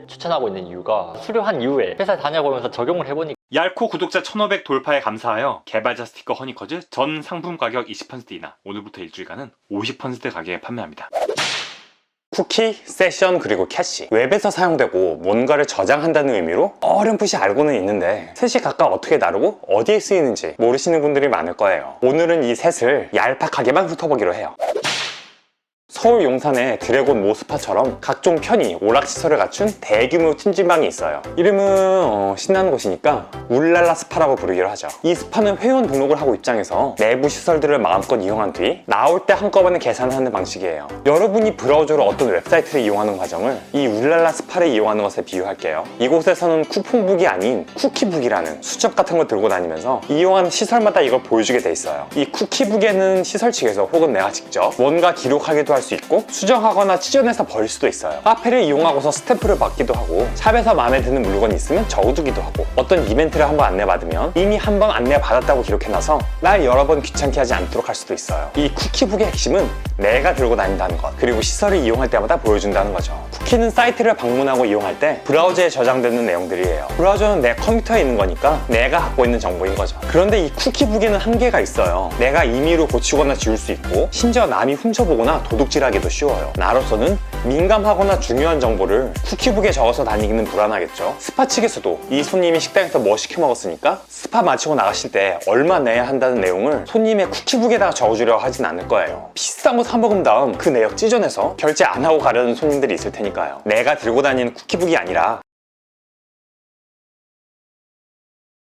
추천하고 있는 이유가 수료한 이후에 회사 다녀보면서 적용을 해보니까 얄코 구독자 1500 돌파에 감사하여 개발자 스티커 허니커즈 전 상품 가격 20% 인하, 오늘부터 일주일간은 50% 가격에 판매합니다. 쿠키, 세션, 그리고 캐시. 웹에서 사용되고 뭔가를 저장한다는 의미로 어렴풋이 알고는 있는데 셋이 각각 어떻게 다르고 어디에 쓰이는지 모르시는 분들이 많을 거예요. 오늘은 이 셋을 얄팍하게만 훑어보기로 해요. 서울 용산에 드래곤 모스파처럼 각종 편의, 오락시설을 갖춘 대규모 찜질방이 있어요. 이름은 신나는 곳이니까 울랄라 스파라고 부르기로 하죠. 이 스파는 회원 등록을 하고 입장해서 내부 시설들을 마음껏 이용한 뒤 나올 때 한꺼번에 계산하는 방식이에요. 여러분이 브라우저로 어떤 웹사이트를 이용하는 과정을 이 울랄라 스파를 이용하는 것에 비유할게요. 이곳에서는 쿠폰북이 아닌 쿠키북이라는 수첩 같은 걸 들고 다니면서 이용하는 시설마다 이걸 보여주게 돼 있어요. 이 쿠키북에는 시설 측에서 혹은 내가 직접 뭔가 기록하기도 할 수 있고 수정하거나 찢어내서 버릴 수도 있어요. 카페를 이용하고서 스탬프를 받기도 하고 샵에서 마음에 드는 물건이 있으면 적어두기도 하고 어떤 이벤트를 한번 안내받으면 이미 한번 안내받았다고 기록해놔서 날 여러 번 귀찮게 하지 않도록 할 수도 있어요. 이 쿠키북의 핵심은 내가 들고 다닌다는 것, 그리고 시설을 이용할 때마다 보여준다는 거죠. 쿠키는 사이트를 방문하고 이용할 때 브라우저에 저장되는 내용들이에요. 브라우저는 내 컴퓨터에 있는 거니까 내가 갖고 있는 정보인 거죠. 그런데 이 쿠키북에는 한계가 있어요. 내가 임의로 고치거나 지울 수 있고 심지어 남이 훔쳐보거나 도둑질하기도 쉬워요. 나로서는 민감하거나 중요한 정보를 쿠키북에 적어서 다니기는 불안하겠죠. 스파 측에서도 이 손님이 식당에서 뭐 시켜 먹었으니까 스파 마치고 나가실 때 얼마 내야 한다는 내용을 손님의 쿠키북에다가 적어주려고 하진 않을 거예요. 비싼 거 사 먹은 다음 그 내역 찢어내서 결제 안 하고 가려는 손님들이 있을 테니까요. 내가 들고 다니는 쿠키북이 아니라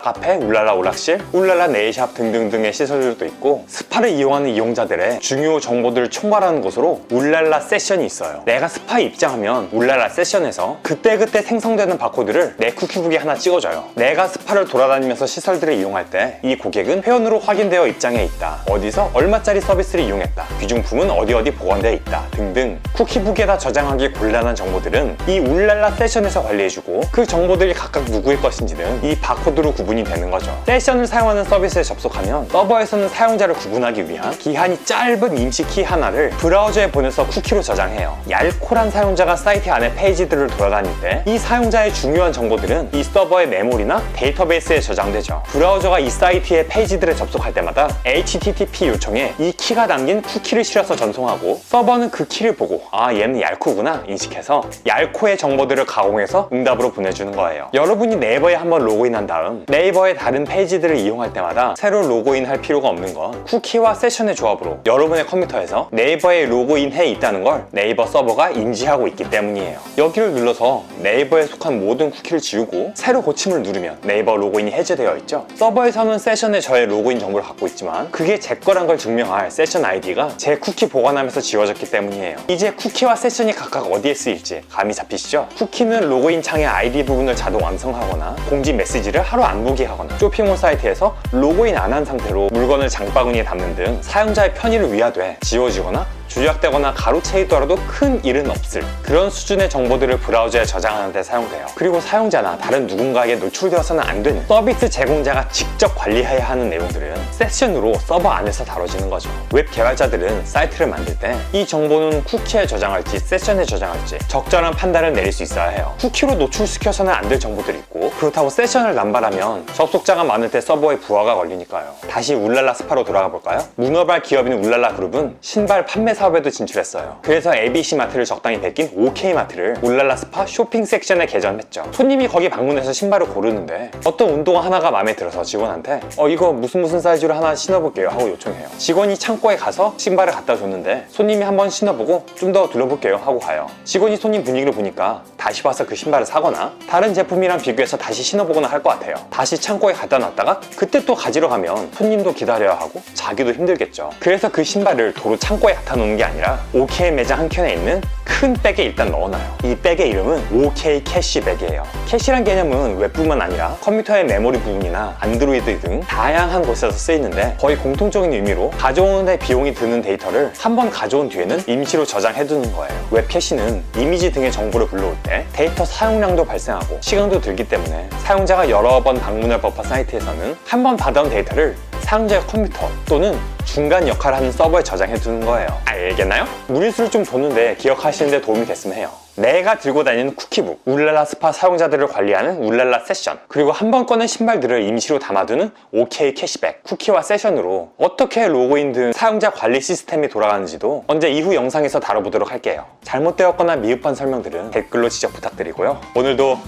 카페, 울랄라 오락실, 울랄라 네일샵 등등등의 시설들도 있고 스파를 이용하는 이용자들의 중요 정보들을 총괄하는 곳으로 울랄라 세션이 있어요. 내가 스파에 입장하면 울랄라 세션에서 그때그때 생성되는 바코드를 내 쿠키북에 하나 찍어줘요. 내가 스파를 돌아다니면서 시설들을 이용할 때 이 고객은 회원으로 확인되어 입장해 있다, 어디서 얼마짜리 서비스를 이용했다, 귀중품은 어디 보관되어 있다 등등 쿠키북에다 저장하기 곤란한 정보들은 이 울랄라 세션에서 관리해주고 그 정보들이 각각 누구의 것인지는 이 바코드로 구분이 되는 거죠. 세션을 사용하는 서비스에 접속하면 서버에서는 사용자를 구분하기 위한 기한이 짧은 임시 키 하나를 브라우저에 보내서 쿠키로 저장해요. 얄코란 사용자가 사이트 안에 페이지들을 돌아다닐 때 이 사용자의 중요한 정보들은 이 서버의 메모리나 데이터베이스에 저장되죠. 브라우저가 이 사이트의 페이지들에 접속할 때마다 HTTP 요청에 이 키가 담긴 쿠키를 실어서 전송하고 서버는 그 키를 보고 아 얘는 얄코구나 인식해서 얄코의 정보들을 가공해서 응답으로 보내주는 거예요. 여러분이 네이버에 한번 로그인한 다음 네이버의 다른 페이지들을 이용할 때마다 새로 로그인할 필요가 없는 건 쿠키와 세션의 조합으로 여러분의 컴퓨터에서 네이버에 로그인해 있다는 걸 네이버 서버가 인지하고 있기 때문이에요. 여기를 눌러서 네이버에 속한 모든 쿠키를 지우고 새로 고침을 누르면 네이버 로그인이 해제되어 있죠. 서버에서는 세션에 저의 로그인 정보를 갖고 있지만 그게 제 거란 걸 증명할 세션 아이디가 제 쿠키 보관하면서 지워졌기 때문이에요. 이제 쿠키와 세션이 각각 어디에 쓰일지 감이 잡히시죠? 쿠키는 로그인 창의 아이디 부분을 자동 완성하거나 공지 메시지를 하루 안 보게 하거나 쇼핑몰 사이트에서 로그인 안 한 상태로 물건을 장바구니에 담는 등 사용자의 편의를 위하되 지워지거나 조작되거나 가로채이더라도 큰 일은 없을 그런 수준의 정보들을 브라우저에 저장하는 데 사용돼요. 그리고 사용자나 다른 누군가에게 노출되어서는 안 되는 서비스 제공자가 직접 관리해야 하는 내용들은 세션으로 서버 안에서 다뤄지는 거죠. 웹 개발자들은 사이트를 만들 때 이 정보는 쿠키에 저장할지 세션에 저장할지 적절한 판단을 내릴 수 있어야 해요. 쿠키로 노출시켜서는 안 될 정보들이 있고 그렇다고 세션을 남발하면 접속자가 많을 때 서버에 부하가 걸리니까요. 다시 울랄라 스파로 돌아가 볼까요? 문어발 기업인 울랄라 그룹은 신발 판매 사업에도 진출했어요. 그래서 ABC마트를 적당히 베낀 OK마트를 울랄라 스파 쇼핑 섹션에 개점했죠. 손님이 거기 방문해서 신발을 고르는데 어떤 운동화 하나가 마음에 들어서 직원한테 이거 무슨 사이즈로 하나 신어볼게요 하고 요청해요. 직원이 창고에 가서 신발을 갖다 줬는데 손님이 한번 신어보고 좀 더 둘러볼게요 하고 가요. 직원이 손님 분위기를 보니까 다시 와서 그 신발을 사거나 다른 제품이랑 비교해서 다시 신어보거나 할 것 같아요. 다시 창고에 갖다 놨다가 그때 또 가지러 가면 손님도 기다려야 하고 자기도 힘들겠죠. 그래서 그 신발을 도로 창고에 갖다 놓는 게 아니라 OK 매장 한켠에 있는 큰 백에 일단 넣어놔요. 이 백의 이름은 OK 캐시백이에요. 캐시란 개념은 웹뿐만 아니라 컴퓨터의 메모리 부분이나 안드로이드 등 다양한 곳에서 쓰이는데 거의 공통적인 의미로 가져오는데 비용이 드는 데이터를 한번 가져온 뒤에는 임시로 저장해두는 거예요. 웹 캐시는 이미지 등의 정보를 불러올 때 데이터 사용량도 발생하고 시간도 들기 때문에 사용자가 여러 번 방문할 법한 사이트에서는 한번 받아온 데이터를 사용자의 컴퓨터 또는 중간 역할을 하는 서버에 저장해 두는 거예요. 알겠나요? 무리수를 좀 뒀는데 기억하시는데 도움이 됐으면 해요. 내가 들고 다니는 쿠키북, 울랄라 스파 사용자들을 관리하는 울랄라 세션, 그리고 한 번 꺼낸 신발들을 임시로 담아두는 OK 캐시백, 쿠키와 세션으로 어떻게 로그인 등 사용자 관리 시스템이 돌아가는지도 언제 이후 영상에서 다뤄보도록 할게요. 잘못되었거나 미흡한 설명들은 댓글로 지적 부탁드리고요. 오늘도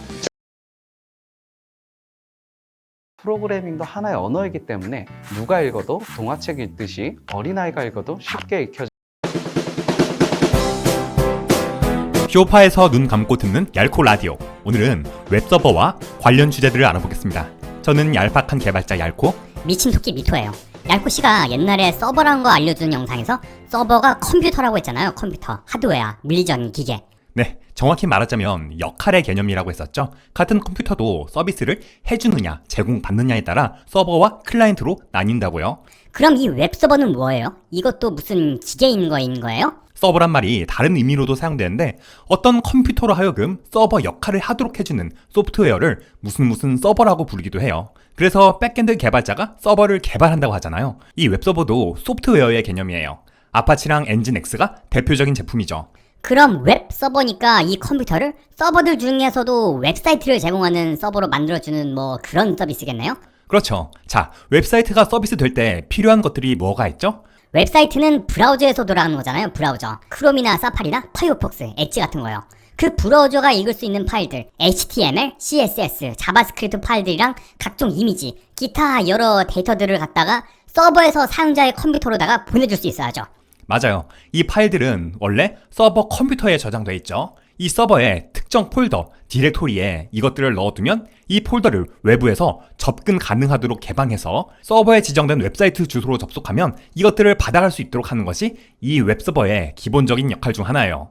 프로그래밍도 하나의 언어이기 때문에 누가 읽어도 동화책 읽듯이 어린아이가 읽어도 쉽게 익혀져 쇼파에서 눈 감고 듣는 얄코 라디오. 오늘은 웹서버와 관련 주제들을 알아보겠습니다. 저는 얄팍한 개발자 얄코. 미친 토끼 미토예요. 얄코 씨가 옛날에 서버라는 거 알려주는 영상에서 서버가 컴퓨터라고 했잖아요. 컴퓨터, 하드웨어, 물리적인 기계. 네, 정확히 말하자면 역할의 개념이라고 했었죠. 같은 컴퓨터도 서비스를 해주느냐, 제공받느냐에 따라 서버와 클라이언트로 나뉜다고요. 그럼 이 웹서버는 뭐예요? 이것도 무슨 기계인 거예요? 서버란 말이 다른 의미로도 사용되는데 어떤 컴퓨터로 하여금 서버 역할을 하도록 해주는 소프트웨어를 무슨 서버라고 부르기도 해요. 그래서 백엔드 개발자가 서버를 개발한다고 하잖아요. 이 웹서버도 소프트웨어의 개념이에요. 아파치랑 엔진X가 대표적인 제품이죠. 그럼 웹서버니까 이 컴퓨터를 서버들 중에서도 웹사이트를 제공하는 서버로 만들어주는 뭐 그런 서비스겠네요? 그렇죠. 자, 웹사이트가 서비스 될 때 필요한 것들이 뭐가 있죠? 웹사이트는 브라우저에서 돌아가는 거잖아요. 브라우저. 크롬이나 사파리나 파이어폭스, 엣지 같은 거요. 그 브라우저가 읽을 수 있는 파일들, HTML, CSS, 자바스크립트 파일들이랑 각종 이미지, 기타 여러 데이터들을 갖다가 서버에서 사용자의 컴퓨터로다가 보내줄 수 있어야죠. 맞아요. 이 파일들은 원래 서버 컴퓨터에 저장돼 있죠. 이 서버에 특정 폴더, 디렉토리에 이것들을 넣어두면 이 폴더를 외부에서 접근 가능하도록 개방해서 서버에 지정된 웹사이트 주소로 접속하면 이것들을 받아갈 수 있도록 하는 것이 이 웹서버의 기본적인 역할 중 하나예요.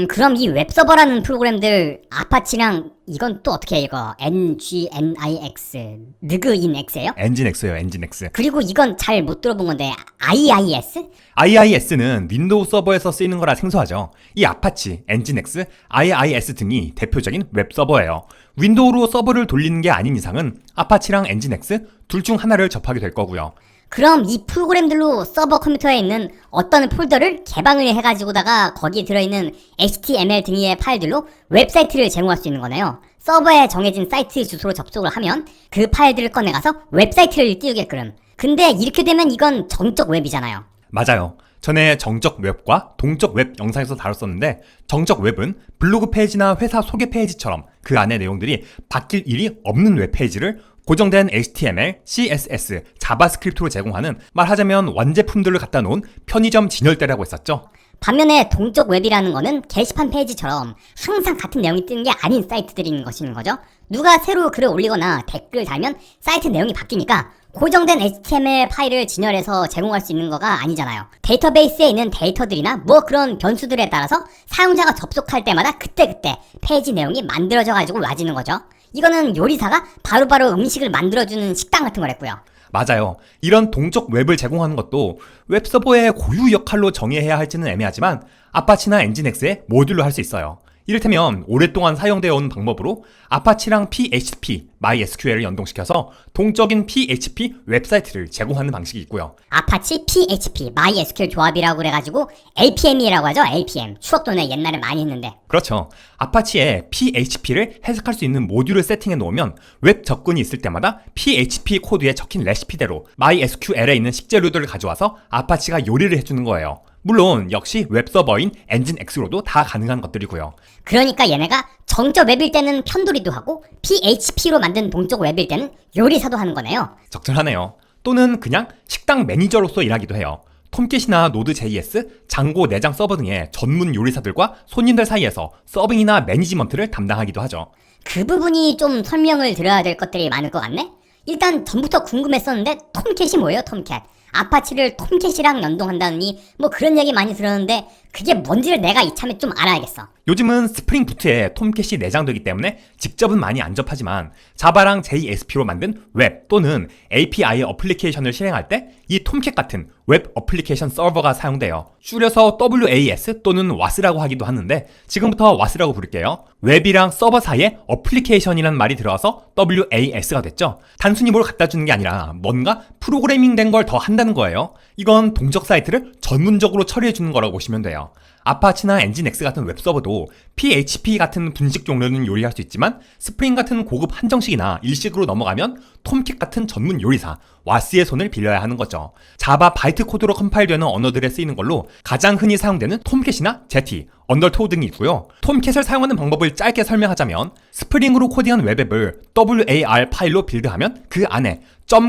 그럼 이 웹서버라는 프로그램들 아파치랑 이건 또 어떻게 읽어? NGNIX, 느그인X예요? 엔진X예요, 엔진X. 그리고 이건 잘 못 들어본 건데 IIS? IIS는 윈도우 서버에서 쓰이는 거라 생소하죠. 이 아파치, 엔진X, IIS 등이 대표적인 웹서버예요. 윈도우로 서버를 돌리는 게 아닌 이상은 아파치랑 엔진X 둘 중 하나를 접하게 될 거고요. 그럼 이 프로그램들로 서버 컴퓨터에 있는 어떤 폴더를 개방을 해가지고다가 거기에 들어있는 HTML 등의 파일들로 웹사이트를 제공할 수 있는 거네요. 서버에 정해진 사이트 주소로 접속을 하면 그 파일들을 꺼내가서 웹사이트를 띄우게끔. 근데 이렇게 되면 이건 정적 웹이잖아요. 맞아요. 전에 정적 웹과 동적 웹 영상에서 다뤘었는데 정적 웹은 블로그 페이지나 회사 소개 페이지처럼 그 안의 내용들이 바뀔 일이 없는 웹페이지를 고정된 HTML, CSS, 자바스크립트로 제공하는 말하자면 완제품들을 갖다 놓은 편의점 진열대라고 했었죠. 반면에 동적 웹이라는 거는 게시판 페이지처럼 항상 같은 내용이 뜨는 게 아닌 사이트들인 것인 거죠. 누가 새로 글을 올리거나 댓글을 달면 사이트 내용이 바뀌니까 고정된 HTML 파일을 진열해서 제공할 수 있는 거가 아니잖아요. 데이터베이스에 있는 데이터들이나 뭐 그런 변수들에 따라서 사용자가 접속할 때마다 그때그때 페이지 내용이 만들어져 가지고 와지는 거죠. 이거는 요리사가 바로바로 음식을 만들어주는 식당 같은 거랬고요. 맞아요. 이런 동적 웹을 제공하는 것도 웹서버의 고유 역할로 정의해야 할지는 애매하지만 아파치나 엔진X의 모듈로 할 수 있어요. 이를테면 오랫동안 사용되어 온 방법으로 아파치랑 PHP, MySQL을 연동시켜서 동적인 PHP 웹사이트를 제공하는 방식이 있고요. 아파치, PHP, MySQL 조합이라고 그래가지고 APM이라고 하죠. APM. 추억도네 옛날에 많이 했는데. 그렇죠. 아파치에 PHP를 해석할 수 있는 모듈을 세팅해 놓으면 웹 접근이 있을 때마다 PHP 코드에 적힌 레시피대로 MySQL에 있는 식재료들을 가져와서 아파치가 요리를 해주는 거예요. 물론 역시 웹서버인 엔진X로도 다 가능한 것들이고요. 그러니까 얘네가 정적 웹일 때는 편돌이도 하고 PHP로 만든 동적 웹일 때는 요리사도 하는 거네요. 적절하네요. 또는 그냥 식당 매니저로서 일하기도 해요. 톰캣이나 노드.js, 장고 내장 서버 등의 전문 요리사들과 손님들 사이에서 서빙이나 매니지먼트를 담당하기도 하죠. 그 부분이 좀 설명을 드려야 될 것들이 많을 것 같네? 일단 전부터 궁금했었는데 톰캣이 뭐예요, 톰캣? 아파치를 톰캣이랑 연동한다느니 뭐 그런 얘기 많이 들었는데 그게 뭔지를 내가 이참에 좀 알아야겠어. 요즘은 스프링 부트에 톰캣이 내장되기 때문에 직접은 많이 안 접하지만 자바랑 JSP로 만든 웹 또는 API 어플리케이션을 실행할 때 이 톰캣 같은 웹 어플리케이션 서버가 사용돼요. 줄여서 WAS 또는 WAS라고 하기도 하는데 지금부터 WAS라고 부를게요. 웹이랑 서버 사이에 어플리케이션이라는 말이 들어와서 WAS가 됐죠. 단순히 뭘 갖다 주는 게 아니라 뭔가 프로그래밍 된 걸 더 한다는 거예요. 이건 동적 사이트를 전문적으로 처리해 주는 거라고 보시면 돼요. 아파치나 엔진X 같은 웹서버도 PHP 같은 분식 종류는 요리할 수 있지만 스프링 같은 고급 한정식이나 일식으로 넘어가면 톰캣 같은 전문 요리사 와스의 손을 빌려야 하는 거죠. 자바 바이트 코드로 컴파일되는 언어들에 쓰이는 걸로 가장 흔히 사용되는 톰캣이나 제티, 언더토우 등이 있고요. 톰캣을 사용하는 방법을 짧게 설명하자면 스프링으로 코딩한 웹앱을 WAR 파일로 빌드하면 그 안에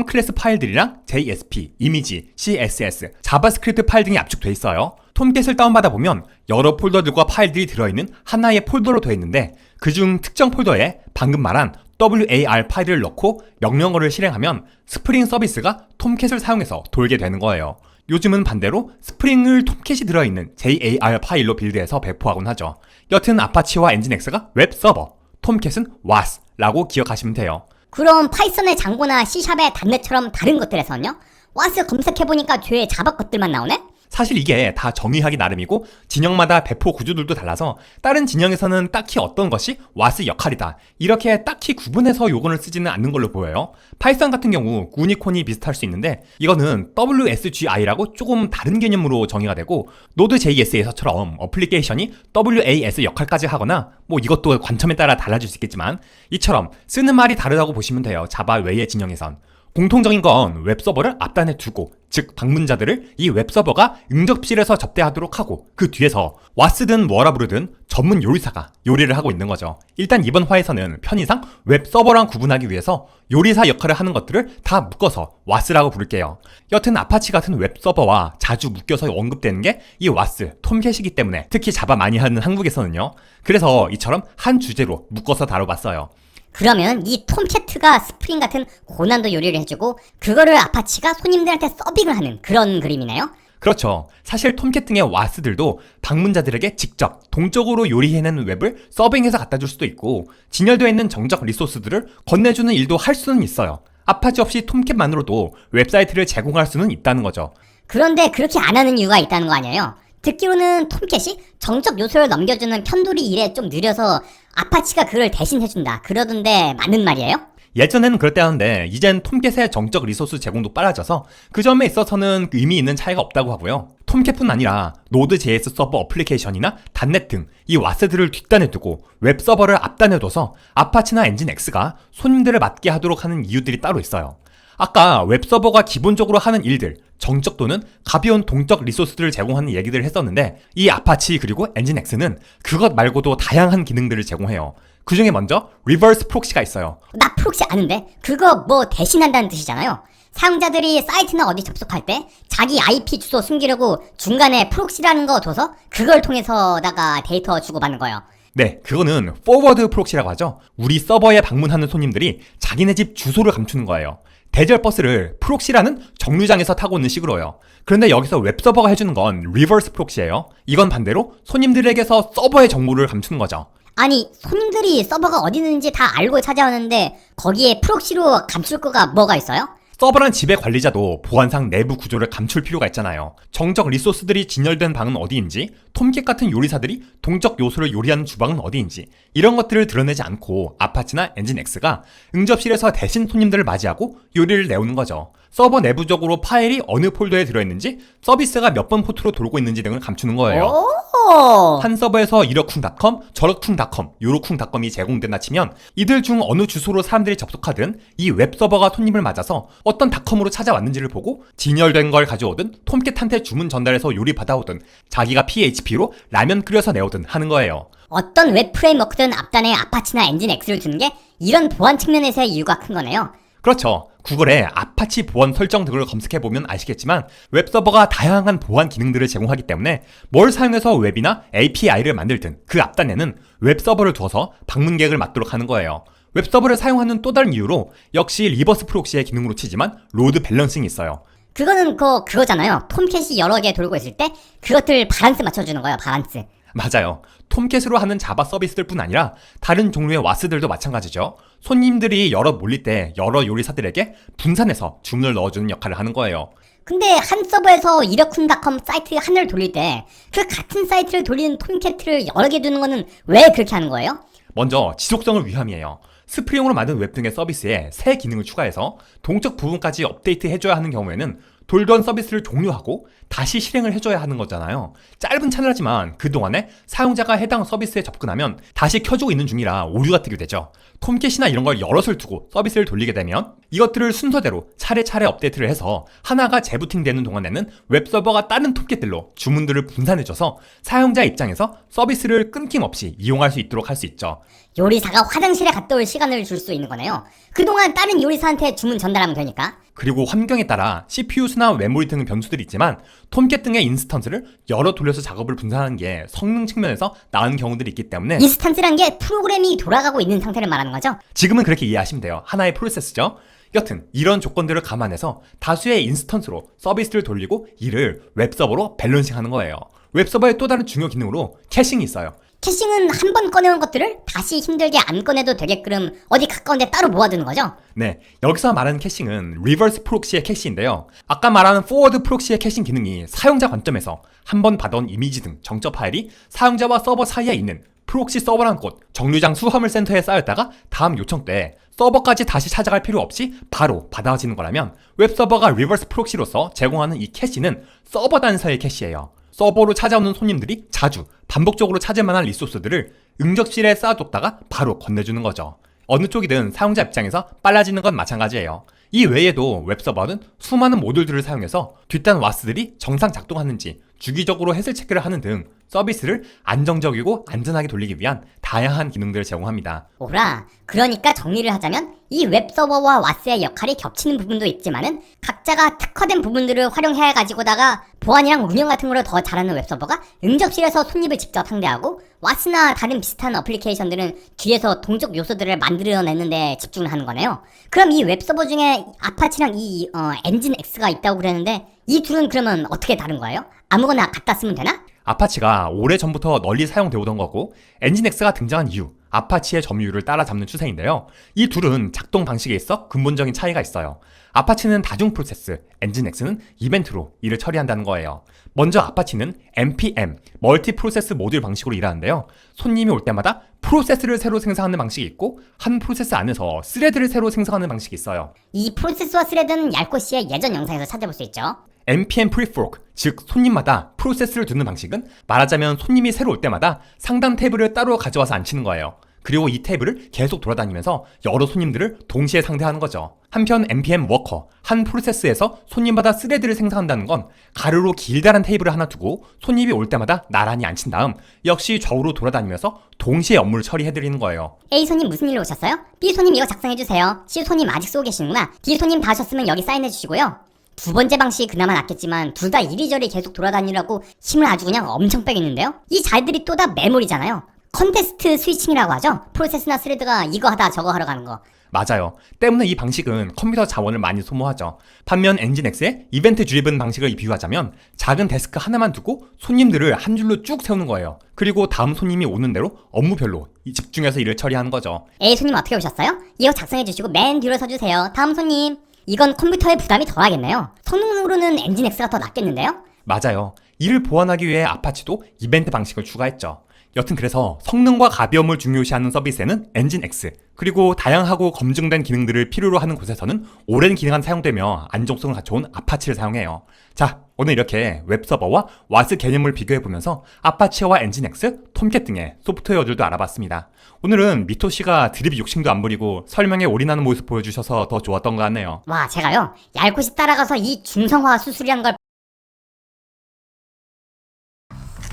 .클래스 파일들이랑 JSP, 이미지, CSS, 자바스크립트 파일 등이 압축돼 있어요. 톰캣을 다운받아 보면 여러 폴더들과 파일들이 들어있는 하나의 폴더로 되어 있는데 그중 특정 폴더에 방금 말한 WAR 파일을 넣고 명령어를 실행하면 스프링 서비스가 톰캣을 사용해서 돌게 되는 거예요. 요즘은 반대로 스프링을 톰캣이 들어있는 JAR 파일로 빌드해서 배포하곤 하죠. 여튼 아파치와 엔진X가 웹 서버, 톰캣은 WAS라고 기억하시면 돼요. 그럼 파이썬의 장고나 C샵의 단넷처럼 다른 것들에서는요? 와스 검색해보니까 죄 자바 것들만 나오네? 사실 이게 다 정의하기 나름이고 진영마다 배포 구조들도 달라서 다른 진영에서는 딱히 어떤 것이 와스 역할이다 이렇게 딱히 구분해서 요건을 쓰지는 않는 걸로 보여요. 파이썬 같은 경우 구니콘이 비슷할 수 있는데 이거는 WSGI라고 조금 다른 개념으로 정의가 되고 노드.js에서처럼 어플리케이션이 WAS 역할까지 하거나 뭐 이것도 관점에 따라 달라질 수 있겠지만 이처럼 쓰는 말이 다르다고 보시면 돼요. 자바 외의 진영에선. 공통적인 건 웹서버를 앞단에 두고 즉 방문자들을 이 웹서버가 응접실에서 접대하도록 하고 그 뒤에서 와스든 뭐라 부르든 전문 요리사가 요리를 하고 있는 거죠. 일단 이번 화에서는 편의상 웹서버랑 구분하기 위해서 요리사 역할을 하는 것들을 다 묶어서 와스라고 부를게요. 여튼 아파치 같은 웹서버와 자주 묶여서 언급되는 게 이 와스, 톰캣이기 때문에 특히 자바 많이 하는 한국에서는요. 그래서 이처럼 한 주제로 묶어서 다뤄봤어요. 그러면 이 톰캣가 스프링 같은 고난도 요리를 해주고 그거를 아파치가 손님들한테 서빙을 하는 그런 그림이네요? 그렇죠. 사실 톰캣 등의 와스들도 방문자들에게 직접 동적으로 요리해낸 웹을 서빙해서 갖다 줄 수도 있고 진열되어 있는 정적 리소스들을 건네주는 일도 할 수는 있어요. 아파치 없이 톰캣만으로도 웹사이트를 제공할 수는 있다는 거죠. 그런데 그렇게 안 하는 이유가 있다는 거 아니에요? 듣기로는 톰캣이 정적 요소를 넘겨주는 편돌이 일에 좀 느려서 아파치가 그걸 대신 해준다 그러던데 맞는 말이에요? 예전에는 그랬다는데 이젠 톰캣의 정적 리소스 제공도 빨라져서 그 점에 있어서는 의미 있는 차이가 없다고 하고요. 톰캣뿐 아니라 노드.js 서버 어플리케이션이나 단넷 등 이 와스들을 뒷단에 두고 웹서버를 앞단에 둬서 아파치나 엔진X가 손님들을 맡게 하도록 하는 이유들이 따로 있어요. 아까 웹서버가 기본적으로 하는 일들, 정적 또는 가벼운 동적 리소스들을 제공하는 얘기들을 했었는데 이 아파치 그리고 엔진X는 그것 말고도 다양한 기능들을 제공해요. 그 중에 먼저 리버스 프록시가 있어요. 나 프록시 아는데 그거 뭐 대신한다는 뜻이잖아요. 사용자들이 사이트나 어디 접속할 때 자기 IP 주소 숨기려고 중간에 프록시라는 거 둬서 그걸 통해서다가 데이터 주고받는 거예요. 네, 그거는 포워드 프록시라고 하죠. 우리 서버에 방문하는 손님들이 자기네 집 주소를 감추는 거예요. 대절 버스를 프록시라는 정류장에서 타고 오는 식으로요. 그런데 여기서 웹서버가 해주는 건 리버스 프록시예요. 이건 반대로 손님들에게서 서버의 정보를 감추는 거죠. 아니 손님들이 서버가 어디 있는지 다 알고 찾아오는데 거기에 프록시로 감출 거가 뭐가 있어요? 서버란 지배 관리자도 보안상 내부 구조를 감출 필요가 있잖아요. 정적 리소스들이 진열된 방은 어디인지, 톰캣 같은 요리사들이 동적 요소를 요리하는 주방은 어디인지 이런 것들을 드러내지 않고 아파치나 엔진X가 응접실에서 대신 손님들을 맞이하고 요리를 내오는 거죠. 서버 내부적으로 파일이 어느 폴더에 들어있는지, 서비스가 몇 번 포트로 돌고 있는지 등을 감추는 거예요. 오! 한 서버에서 이러쿵닷컴, 저러쿵닷컴, 요러쿵닷컴이 제공된다 치면 이들 중 어느 주소로 사람들이 접속하든 이 웹서버가 손님을 맞아서 어떤 닷컴으로 찾아왔는지를 보고 진열된 걸 가져오든 톰캣한테 주문 전달해서 요리 받아오든 자기가 PHP로 라면 끓여서 내오든 하는 거예요. 어떤 웹 프레임워크든 앞단에 아파치나 엔진X를 두는 게 이런 보안 측면에서의 이유가 큰 거네요. 그렇죠. 구글에 아파치 보안 설정 등을 검색해보면 아시겠지만 웹서버가 다양한 보안 기능들을 제공하기 때문에 뭘 사용해서 웹이나 API를 만들든 그 앞단에는 웹서버를 두어서 방문객을 맞도록 하는 거예요. 웹서버를 사용하는 또 다른 이유로 역시 리버스 프록시의 기능으로 치지만 로드 밸런싱이 있어요. 그거는 그거잖아요. 톰캣이 여러 개 돌고 있을 때 그것들 바란스 맞춰주는 거예요. 바란스. 맞아요. 톰캣으로 하는 자바 서비스들 뿐 아니라 다른 종류의 와스들도 마찬가지죠. 손님들이 여러 몰릴 때 여러 요리사들에게 분산해서 주문을 넣어주는 역할을 하는 거예요. 근데 한 서버에서 이러쿵닷컴 사이트 하나를 돌릴 때 그 같은 사이트를 돌리는 톰캣을 여러 개 두는 거는 왜 그렇게 하는 거예요? 먼저 지속성을 위함이에요. 스프링으로 만든 웹 등의 서비스에 새 기능을 추가해서 동적 부분까지 업데이트 해줘야 하는 경우에는 돌던 서비스를 종료하고 다시 실행을 해줘야 하는 거잖아요. 짧은 채널이지만 그동안에 사용자가 해당 서비스에 접근하면 다시 켜주고 있는 중이라 오류가 뜨게 되죠. 톰캣이나 이런 걸 여럿을 두고 서비스를 돌리게 되면 이것들을 순서대로 차례차례 업데이트를 해서 하나가 재부팅되는 동안에는 웹서버가 다른 톰캣들로 주문들을 분산해줘서 사용자 입장에서 서비스를 끊김없이 이용할 수 있도록 할 수 있죠. 요리사가 화장실에 갔다 올 시간을 줄 수 있는 거네요. 그동안 다른 요리사한테 주문 전달하면 되니까. 그리고 환경에 따라 CPU 수나 메모리 등 변수들이 있지만 톰캣 등의 인스턴스를 여러 돌려서 작업을 분산하는 게 성능 측면에서 나은 경우들이 있기 때문에 인스턴스란 게 프로그램이 돌아가고 있는 상태를 말하는 거죠? 지금은 그렇게 이해하시면 돼요. 하나의 프로세스죠. 여튼 이런 조건들을 감안해서 다수의 인스턴스로 서비스를 돌리고 이를 웹서버로 밸런싱하는 거예요. 웹서버의 또 다른 중요 기능으로 캐싱이 있어요. 캐싱은 한 번 꺼내온 것들을 다시 힘들게 안 꺼내도 되게끔 어디 가까운 데 따로 모아두는 거죠? 네, 여기서 말하는 캐싱은 리버스 프록시의 캐시인데요. 아까 말하는 포워드 프록시의 캐싱 기능이 사용자 관점에서 한 번 받아온 이미지 등 정적 파일이 사용자와 서버 사이에 있는 프록시 서버라는 곳 정류장 수화물 센터에 쌓였다가 다음 요청 때 서버까지 다시 찾아갈 필요 없이 바로 받아지는 거라면 웹서버가 리버스 프록시로서 제공하는 이 캐시는 서버 단서의 캐시예요. 서버로 찾아오는 손님들이 자주 반복적으로 찾을 만한 리소스들을 응접실에 쌓아뒀다가 바로 건네주는 거죠. 어느 쪽이든 사용자 입장에서 빨라지는 건 마찬가지예요. 이 외에도 웹서버는 수많은 모듈들을 사용해서 뒷단 와스들이 정상 작동하는지 주기적으로 해설 체크를 하는 등 서비스를 안정적이고 안전하게 돌리기 위한 다양한 기능들을 제공합니다. 오라, 그러니까 정리를 하자면 이 웹서버와 와스의 역할이 겹치는 부분도 있지만은 각자가 특화된 부분들을 활용해 가지고다가 보안이랑 운영 같은 거를 더 잘하는 웹서버가 응접실에서 손님을 직접 상대하고 와스나 다른 비슷한 어플리케이션들은 뒤에서 동적 요소들을 만들어내는데 집중을 하는 거네요. 그럼 이 웹서버 중에 아파치랑 이 엔진 X가 있다고 그랬는데 이 둘은 그러면 어떻게 다른 거예요? 아무거나 갖다 쓰면 되나? 아파치가 오래전부터 널리 사용되어 오던 거고 엔진X가 등장한 이후 아파치의 점유율을 따라잡는 추세인데요. 이 둘은 작동 방식에 있어 근본적인 차이가 있어요. 아파치는 다중 프로세스, 엔진X는 이벤트로 일을 처리한다는 거예요. 먼저 아파치는 npm, 멀티 프로세스 모듈 방식으로 일하는데요. 손님이 올 때마다 프로세스를 새로 생성하는 방식이 있고 한 프로세스 안에서 스레드를 새로 생성하는 방식이 있어요. 이 프로세스와 스레드는 얄코씨의 예전 영상에서 찾아볼 수 있죠. npm prefork, 즉 손님마다 프로세스를 두는 방식은 말하자면 손님이 새로 올 때마다 상단 탭을 따로 가져와서 앉히는 거예요. 그리고 이 탭을 계속 돌아다니면서 여러 손님들을 동시에 상대하는 거죠. 한편 npm worker, 한 프로세스에서 손님마다 스레드를 생성한다는 건 가로로 길다란 테이블을 하나 두고 손님이 올 때마다 나란히 앉힌 다음 역시 좌우로 돌아다니면서 동시에 업무를 처리해드리는 거예요. A 손님 무슨 일로 오셨어요? B 손님 이거 작성해주세요. C 손님 아직 쏘고 계시는구나. D 손님 다 하셨으면 여기 사인해주시고요. 두 번째 방식이 그나마 낫겠지만 둘 다 이리저리 계속 돌아다니라고 힘을 아주 그냥 엄청 빼겠는데요? 이 잘들이 또 다 메모리잖아요. 컨테스트 스위칭이라고 하죠. 프로세스나 스레드가 이거 하다 저거 하러 가는 거. 맞아요. 때문에 이 방식은 컴퓨터 자원을 많이 소모하죠. 반면 엔진X의 이벤트 드리븐 방식을 비유하자면 작은 데스크 하나만 두고 손님들을 한 줄로 쭉 세우는 거예요. 그리고 다음 손님이 오는 대로 업무별로 집중해서 일을 처리하는 거죠. A 손님 어떻게 오셨어요? 이거 작성해주시고 맨 뒤로 서주세요. 다음 손님. 이건 컴퓨터의 부담이 덜하겠네요. 성능으로는 엔진X가 더 낫겠는데요? 맞아요. 이를 보완하기 위해 아파치도 이벤트 방식을 추가했죠. 여튼 그래서 성능과 가벼움을 중요시하는 서비스에는 엔진X, 그리고 다양하고 검증된 기능들을 필요로 하는 곳에서는 오랜 기능이 사용되며 안정성을 갖춰온 아파치를 사용해요. 자, 오늘 이렇게 웹서버와 와스 개념을 비교해보면서 아파치와 엔진X, 톰캣 등의 소프트웨어들도 알아봤습니다. 오늘은 미토씨가 드립 욕심도 안 부리고 설명에 올인하는 모습 보여주셔서 더 좋았던 것 같네요. 와, 제가요 얄코시 따라가서 이 중성화 수술이란 걸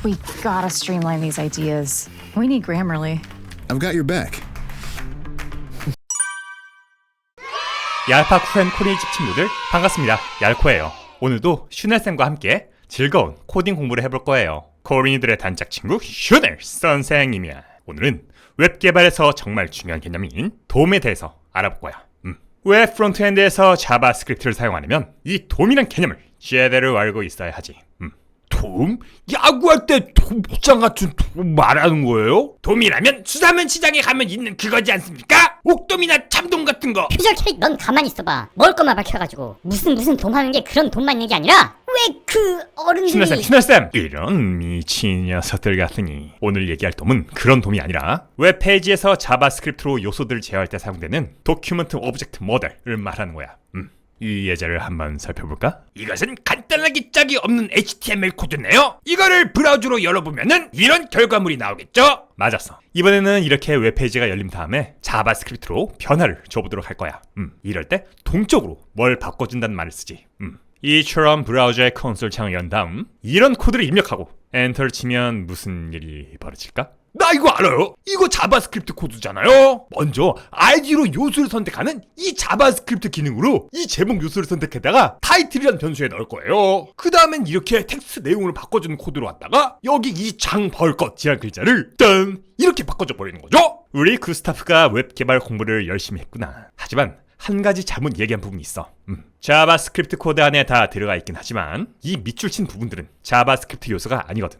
We gotta streamline these ideas. We need Grammarly. I've got your back. 얄파 쿠엔 코딩 친구들 반갑습니다. 얄코예요. 오늘도 슈넬쌤과 함께 즐거운 코딩 공부를 해볼 거예요. 코린이들의 단짝 친구 슈넬 선생님이야. 오늘은 웹 개발에서 정말 중요한 개념인 돔에 대해서 알아볼 거야. 웹 프론트엔드에서 자바스크립트를 사용하려면 이 돔이란 개념을 제대로 알고 있어야 하지. 돔? 야구할 때 돔장 같은 돔 말하는 거예요? 돔이라면 수산물 시장에 가면 있는 그거지 않습니까? 옥돔이나 참돔 같은 거. 퓨절 캐릭 넌 가만히 있어봐. 먹을 것만 밝혀가지고 무슨 돈 하는 게 그런 돈만 있는 게 아니라 왜 그 어른들이 슈넬쌤 이런 미친 녀석들 같으니 오늘 얘기할 돔은 그런 돔이 아니라 웹페이지에서 자바스크립트로 요소들을 제어할 때 사용되는 도큐먼트 오브젝트 모델을 말하는 거야. 이 예제를 한번 살펴볼까? 이것은 간단하기 짝이 없는 HTML 코드네요. 이거를 브라우저로 열어보면은 이런 결과물이 나오겠죠? 맞았어. 이번에는 이렇게 웹페이지가 열린 다음에 자바스크립트로 변화를 줘보도록 할 거야. 이럴 때 동적으로 뭘 바꿔준다는 말을 쓰지. 이처럼 브라우저의 콘솔 창을 연 다음 이런 코드를 입력하고 엔터를 치면 무슨 일이 벌어질까? 나 이거 알아요. 이거 자바스크립트 코드잖아요. 먼저 id로 요소를 선택하는 이 자바스크립트 기능으로 이 제목 요소를 선택했다가 타이틀이라는 변수에 넣을 거예요. 그 다음엔 이렇게 텍스트 내용을 바꿔주는 코드로 왔다가 여기 이 장 벌것 지한 글자를 딴 이렇게 바꿔줘 버리는 거죠. 우리 구스타프가 웹 개발 공부를 열심히 했구나. 하지만 한 가지 잘못 얘기한 부분이 있어. 자바스크립트 코드 안에 다 들어가 있긴 하지만 이 밑줄 친 부분들은 자바스크립트 요소가 아니거든.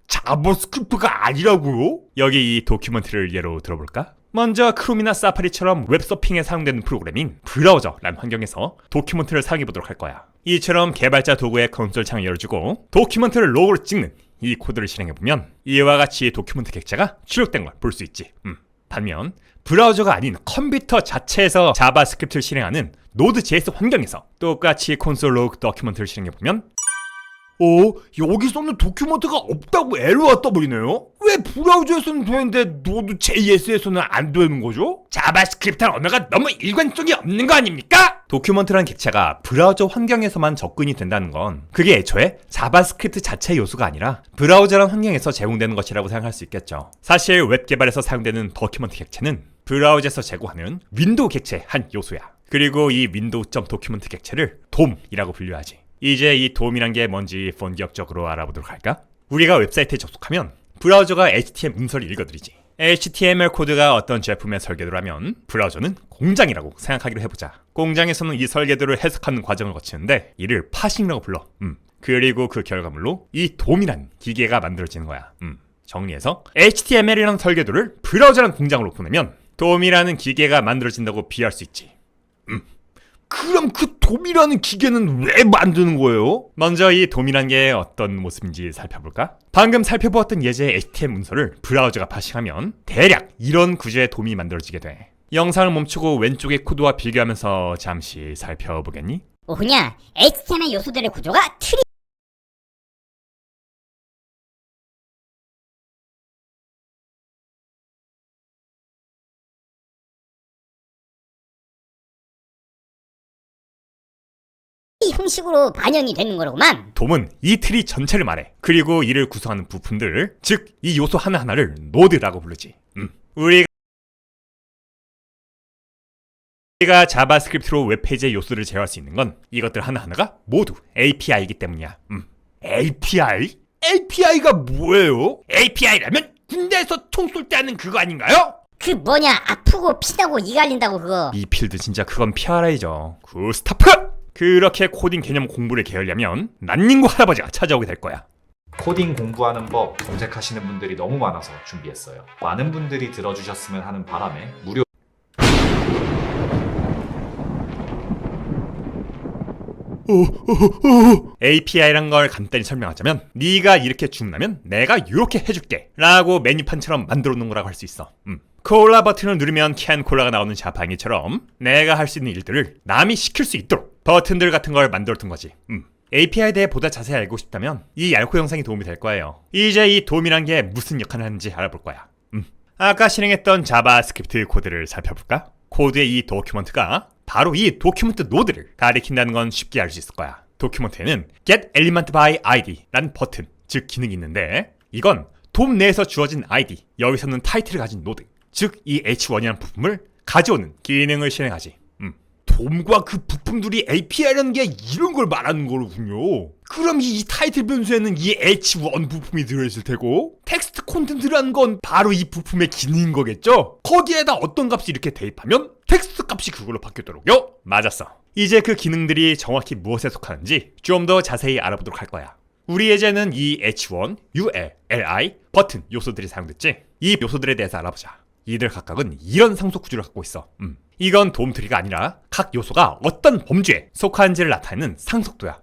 자바스크립트가 아니라고요? 여기 이 도큐먼트를 예로 들어볼까? 먼저 크롬이나 사파리처럼 웹서핑에 사용되는 프로그래밍 브라우저라는 환경에서 도큐먼트를 사용해보도록 할 거야. 이처럼 개발자 도구의 콘솔 창을 열어주고 도큐먼트를 로고로 찍는 이 코드를 실행해보면 이와 같이 도큐먼트 객체가 출력된 걸 볼 수 있지. 반면 브라우저가 아닌 컴퓨터 자체에서 자바스크립트를 실행하는 Node.js 환경에서 똑같이 콘솔 로그 도큐먼트를 실행해보면 여기서는 도큐먼트가 없다고 에러가 떠버리네요? 왜 브라우저에서는 되는데 Node.js에서는 안 되는 거죠? 자바스크립트 언어가 너무 일관성이 없는 거 아닙니까? 도큐먼트란 객체가 브라우저 환경에서만 접근이 된다는 건 그게 애초에 자바스크립트 자체 요소가 아니라 브라우저란 환경에서 제공되는 것이라고 생각할 수 있겠죠. 사실 웹 개발에서 사용되는 도큐먼트 객체는 브라우저에서 제공하는 윈도우 객체의 한 요소야. 그리고 이 윈도우.도큐먼트 객체를 DOM이라고 분류하지. 이제 이 DOM이란 게 뭔지 본격적으로 알아보도록 할까? 우리가 웹사이트에 접속하면 브라우저가 HTML 문서를 읽어드리지. HTML 코드가 어떤 제품의 설계도라면 브라우저는 공장이라고 생각하기로 해보자. 공장에서는 이 설계도를 해석하는 과정을 거치는데 이를 파싱이라고 불러. 그리고 그 결과물로 이 DOM이란 기계가 만들어지는 거야. 정리해서 HTML이라는 설계도를 브라우저라는 공장으로 보내면 DOM이라는 기계가 만들어진다고 비유할 수 있지. 그럼 그 돔이라는 기계는 왜 만드는 거예요? 먼저 이 DOM이란 게 어떤 모습인지 살펴볼까? 방금 살펴보았던 예제의 HTML 문서를 브라우저가 파싱하면 대략 이런 구조의 DOM이 만들어지게 돼. 영상을 멈추고 왼쪽의 코드와 비교하면서 잠시 살펴보겠니? 오냐, HTML 요소들의 구조가 틀이 형식으로 반영이 되는 거로구만. DOM은 이 트리 전체를 말해. 그리고 이를 구성하는 부품들, 즉 이 요소 하나하나를 노드라고 부르지. 우리가 자바스크립트로 웹페이지의 요소를 제어할 수 있는 건 이것들 하나하나가 모두 API이기 때문이야. API? API가 뭐예요? API라면 군대에서 총 쏠 때 하는 그거 아닌가요? 그 뭐냐, 아프고 피나고 이 갈린다고 그거. 이 필드 진짜 그건 PRI죠. 구스타프! 그렇게 코딩 개념 공부를 게으려면 난닝구 할아버지가 찾아오게 될 거야. 코딩 공부하는 법 검색하시는 분들이 너무 많아서 준비했어요. 많은 분들이 들어주셨으면 하는 바람에 무료 API란 걸 간단히 설명하자면 네가 이렇게 주문하면 내가 이렇게 해줄게 라고 메뉴판처럼 만들어 놓은 거라고 할 수 있어. 콜라 버튼을 누르면 캔 콜라가 나오는 자판기처럼 내가 할 수 있는 일들을 남이 시킬 수 있도록 버튼들 같은 걸 만들어 둔 거지. API에 대해 보다 자세히 알고 싶다면 이 얄코 영상이 도움이 될 거예요. 이제 이 DOM이란 게 무슨 역할을 하는지 알아볼 거야. 아까 실행했던 자바스크립트 코드를 살펴볼까? 코드의 이 도큐먼트가 바로 이 도큐먼트 노드를 가리킨다는 건 쉽게 알 수 있을 거야. 도큐먼트에는 get element by id 라는 버튼, 즉 기능이 있는데 이건 DOM 내에서 주어진 id, 여기서는 타이틀을 가진 노드, 즉 이 h1이라는 부품을 가져오는 기능을 실행하지. 돔과 그 부품들이 API라는 게 이런 걸 말하는 거로군요. 그럼 이 타이틀 변수에는 이 H1 부품이 들어있을 테고 텍스트 콘텐츠라는 건 바로 이 부품의 기능인 거겠죠? 거기에다 어떤 값을 이렇게 대입하면 텍스트 값이 그걸로 바뀌도록요? 맞았어. 이제 그 기능들이 정확히 무엇에 속하는지 좀 더 자세히 알아보도록 할 거야. 우리 예제는 이 H1, UL, LI, 버튼 요소들이 사용됐지? 이 요소들에 대해서 알아보자. 이들 각각은 이런 상속 구조를 갖고 있어. 이건 DOM 트리가 아니라 각 요소가 어떤 범주에 속하는지를 나타내는 상속도야.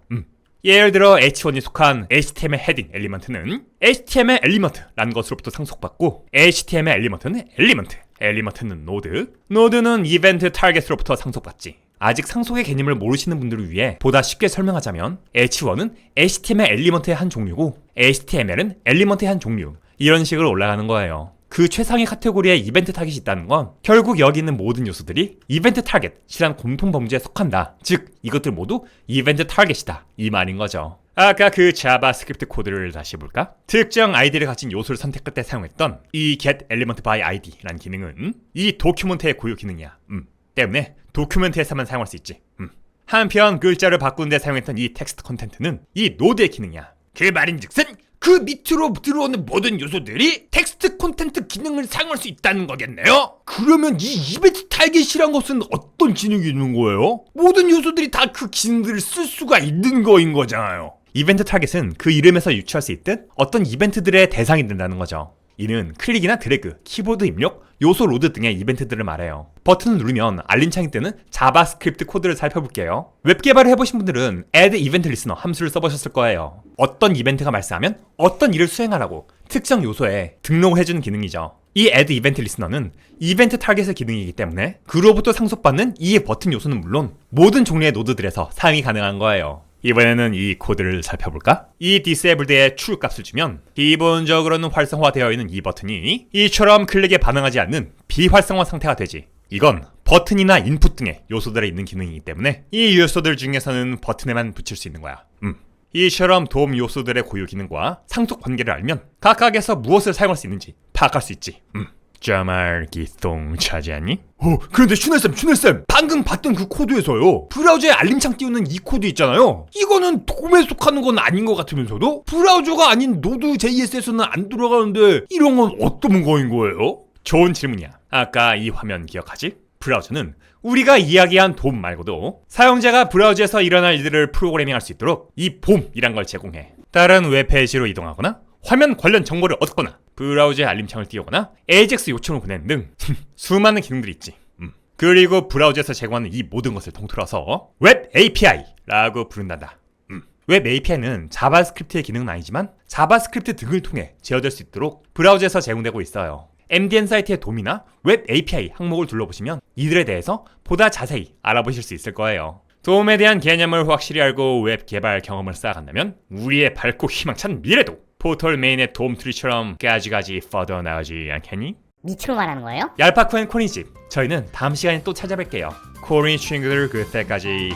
예를 들어 H1이 속한 HTML 헤딩 엘리먼트는 HTML 엘리먼트라는 것으로부터 상속받고 HTML 엘리먼트는 엘리먼트, 엘리먼트는 노드, 노드는 이벤트 타겟으로부터 상속받지. 아직 상속의 개념을 모르시는 분들을 위해 보다 쉽게 설명하자면 H1은 HTML 엘리먼트의 한 종류고 HTML은 엘리먼트의 한 종류, 이런 식으로 올라가는 거예요. 그 최상의 카테고리에 이벤트 타겟이 있다는 건 결국 여기 있는 모든 요소들이 이벤트 타겟이란 공통 범주에 속한다. 즉 이것들 모두 이벤트 타겟이다, 이 말인 거죠. 아까 그 자바스크립트 코드를 다시 볼까? 특정 아이디를 가진 요소를 선택할 때 사용했던 이 getElementById라는 기능은 이 도큐멘트의 고유 기능이야. 때문에 도큐멘트에서만 사용할 수 있지. 한편 글자를 바꾸는 데 사용했던 이 텍스트 컨텐트는 이 노드의 기능이야. 그 말인즉슨 그 밑으로 들어오는 모든 요소들이 텍스트 콘텐트 기능을 사용할 수 있다는 거겠네요? 그러면 이 이벤트 타겟이란 것은 어떤 기능이 있는 거예요? 모든 요소들이 다 그 기능들을 쓸 수가 있는 거인 거잖아요. 이벤트 타겟은 그 이름에서 유추할 수 있듯 어떤 이벤트들의 대상이 된다는 거죠. 이는 클릭이나 드래그, 키보드 입력, 요소 로드 등의 이벤트들을 말해요. 버튼을 누르면 알림창이 뜨는 자바스크립트 코드를 살펴볼게요. 웹 개발을 해보신 분들은 add event listener 함수를 써보셨을 거예요. 어떤 이벤트가 발생하면 어떤 일을 수행하라고 특정 요소에 등록을 해주는 기능이죠. 이 add event listener는 이벤트 타겟의 기능이기 때문에 그로부터 상속받는 이 버튼 요소는 물론 모든 종류의 노드들에서 사용이 가능한 거예요. 이번에는 이 코드를 살펴볼까? 이 disabled에 true 값을 주면 기본적으로는 활성화되어 있는 이 버튼이 이처럼 클릭에 반응하지 않는 비활성화 상태가 되지. 이건 버튼이나 인풋 등의 요소들에 있는 기능이기 때문에 이 요소들 중에서는 버튼에만 붙일 수 있는 거야. 이처럼 도움 요소들의 고유 기능과 상속 관계를 알면 각각에서 무엇을 사용할 수 있는지 파악할 수 있지. 정말 기똥차지 않니? 그런데 슈넬쌤 방금 봤던 그 코드에서요, 브라우저에 알림창 띄우는 이 코드 있잖아요, 이거는 돔에 속하는 건 아닌 것 같으면서도 브라우저가 아닌 Node.js에서는 안 들어가는데 이런 건 어떤 거인 거예요? 좋은 질문이야. 아까 이 화면 기억하지? 브라우저는 우리가 이야기한 돔 말고도 사용자가 브라우저에서 일어날 일들을 프로그래밍할 수 있도록 이 봄이란 걸 제공해. 다른 웹페이지로 이동하거나 화면 관련 정보를 얻거나 브라우저에 알림창을 띄우거나 AJAX 요청을 보내는 등 수많은 기능들이 있지. 그리고 브라우저에서 제공하는 이 모든 것을 통틀어서 웹 API라고 부른단다. 웹 API는 자바스크립트의 기능은 아니지만 자바스크립트 등을 통해 제어될 수 있도록 브라우저에서 제공되고 있어요. MDN 사이트의 돔이나 웹 API 항목을 둘러보시면 이들에 대해서 보다 자세히 알아보실 수 있을 거예요. 돔에 대한 개념을 확실히 알고 웹 개발 경험을 쌓아간다면 우리의 밝고 희망찬 미래도 포털 메인의 돔 트리처럼 가지가지 뻗어 나가지 않겠니? 밑으로 말하는 거예요? 얄파쿠 앤 코니 집, 저희는 다음 시간에 또 찾아뵐게요. 코니 친구들 그때까지.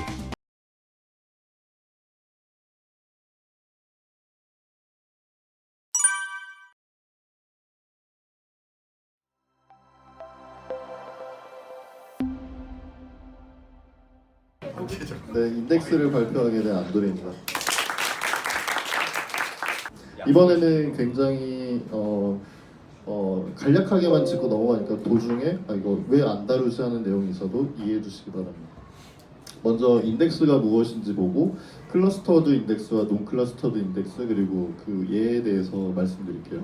네, 인덱스를 발표하게 된 안도레입니다. 이번에는 굉장히 간략하게만 짚고 넘어가니까 도중에 이거 왜 안 다루지 하는 내용이 있어도 이해해 주시기 바랍니다. 먼저 인덱스가 무엇인지 보고 클러스터드 인덱스와 논 클러스터드 인덱스 그리고 그 예에 대해서 말씀드릴게요.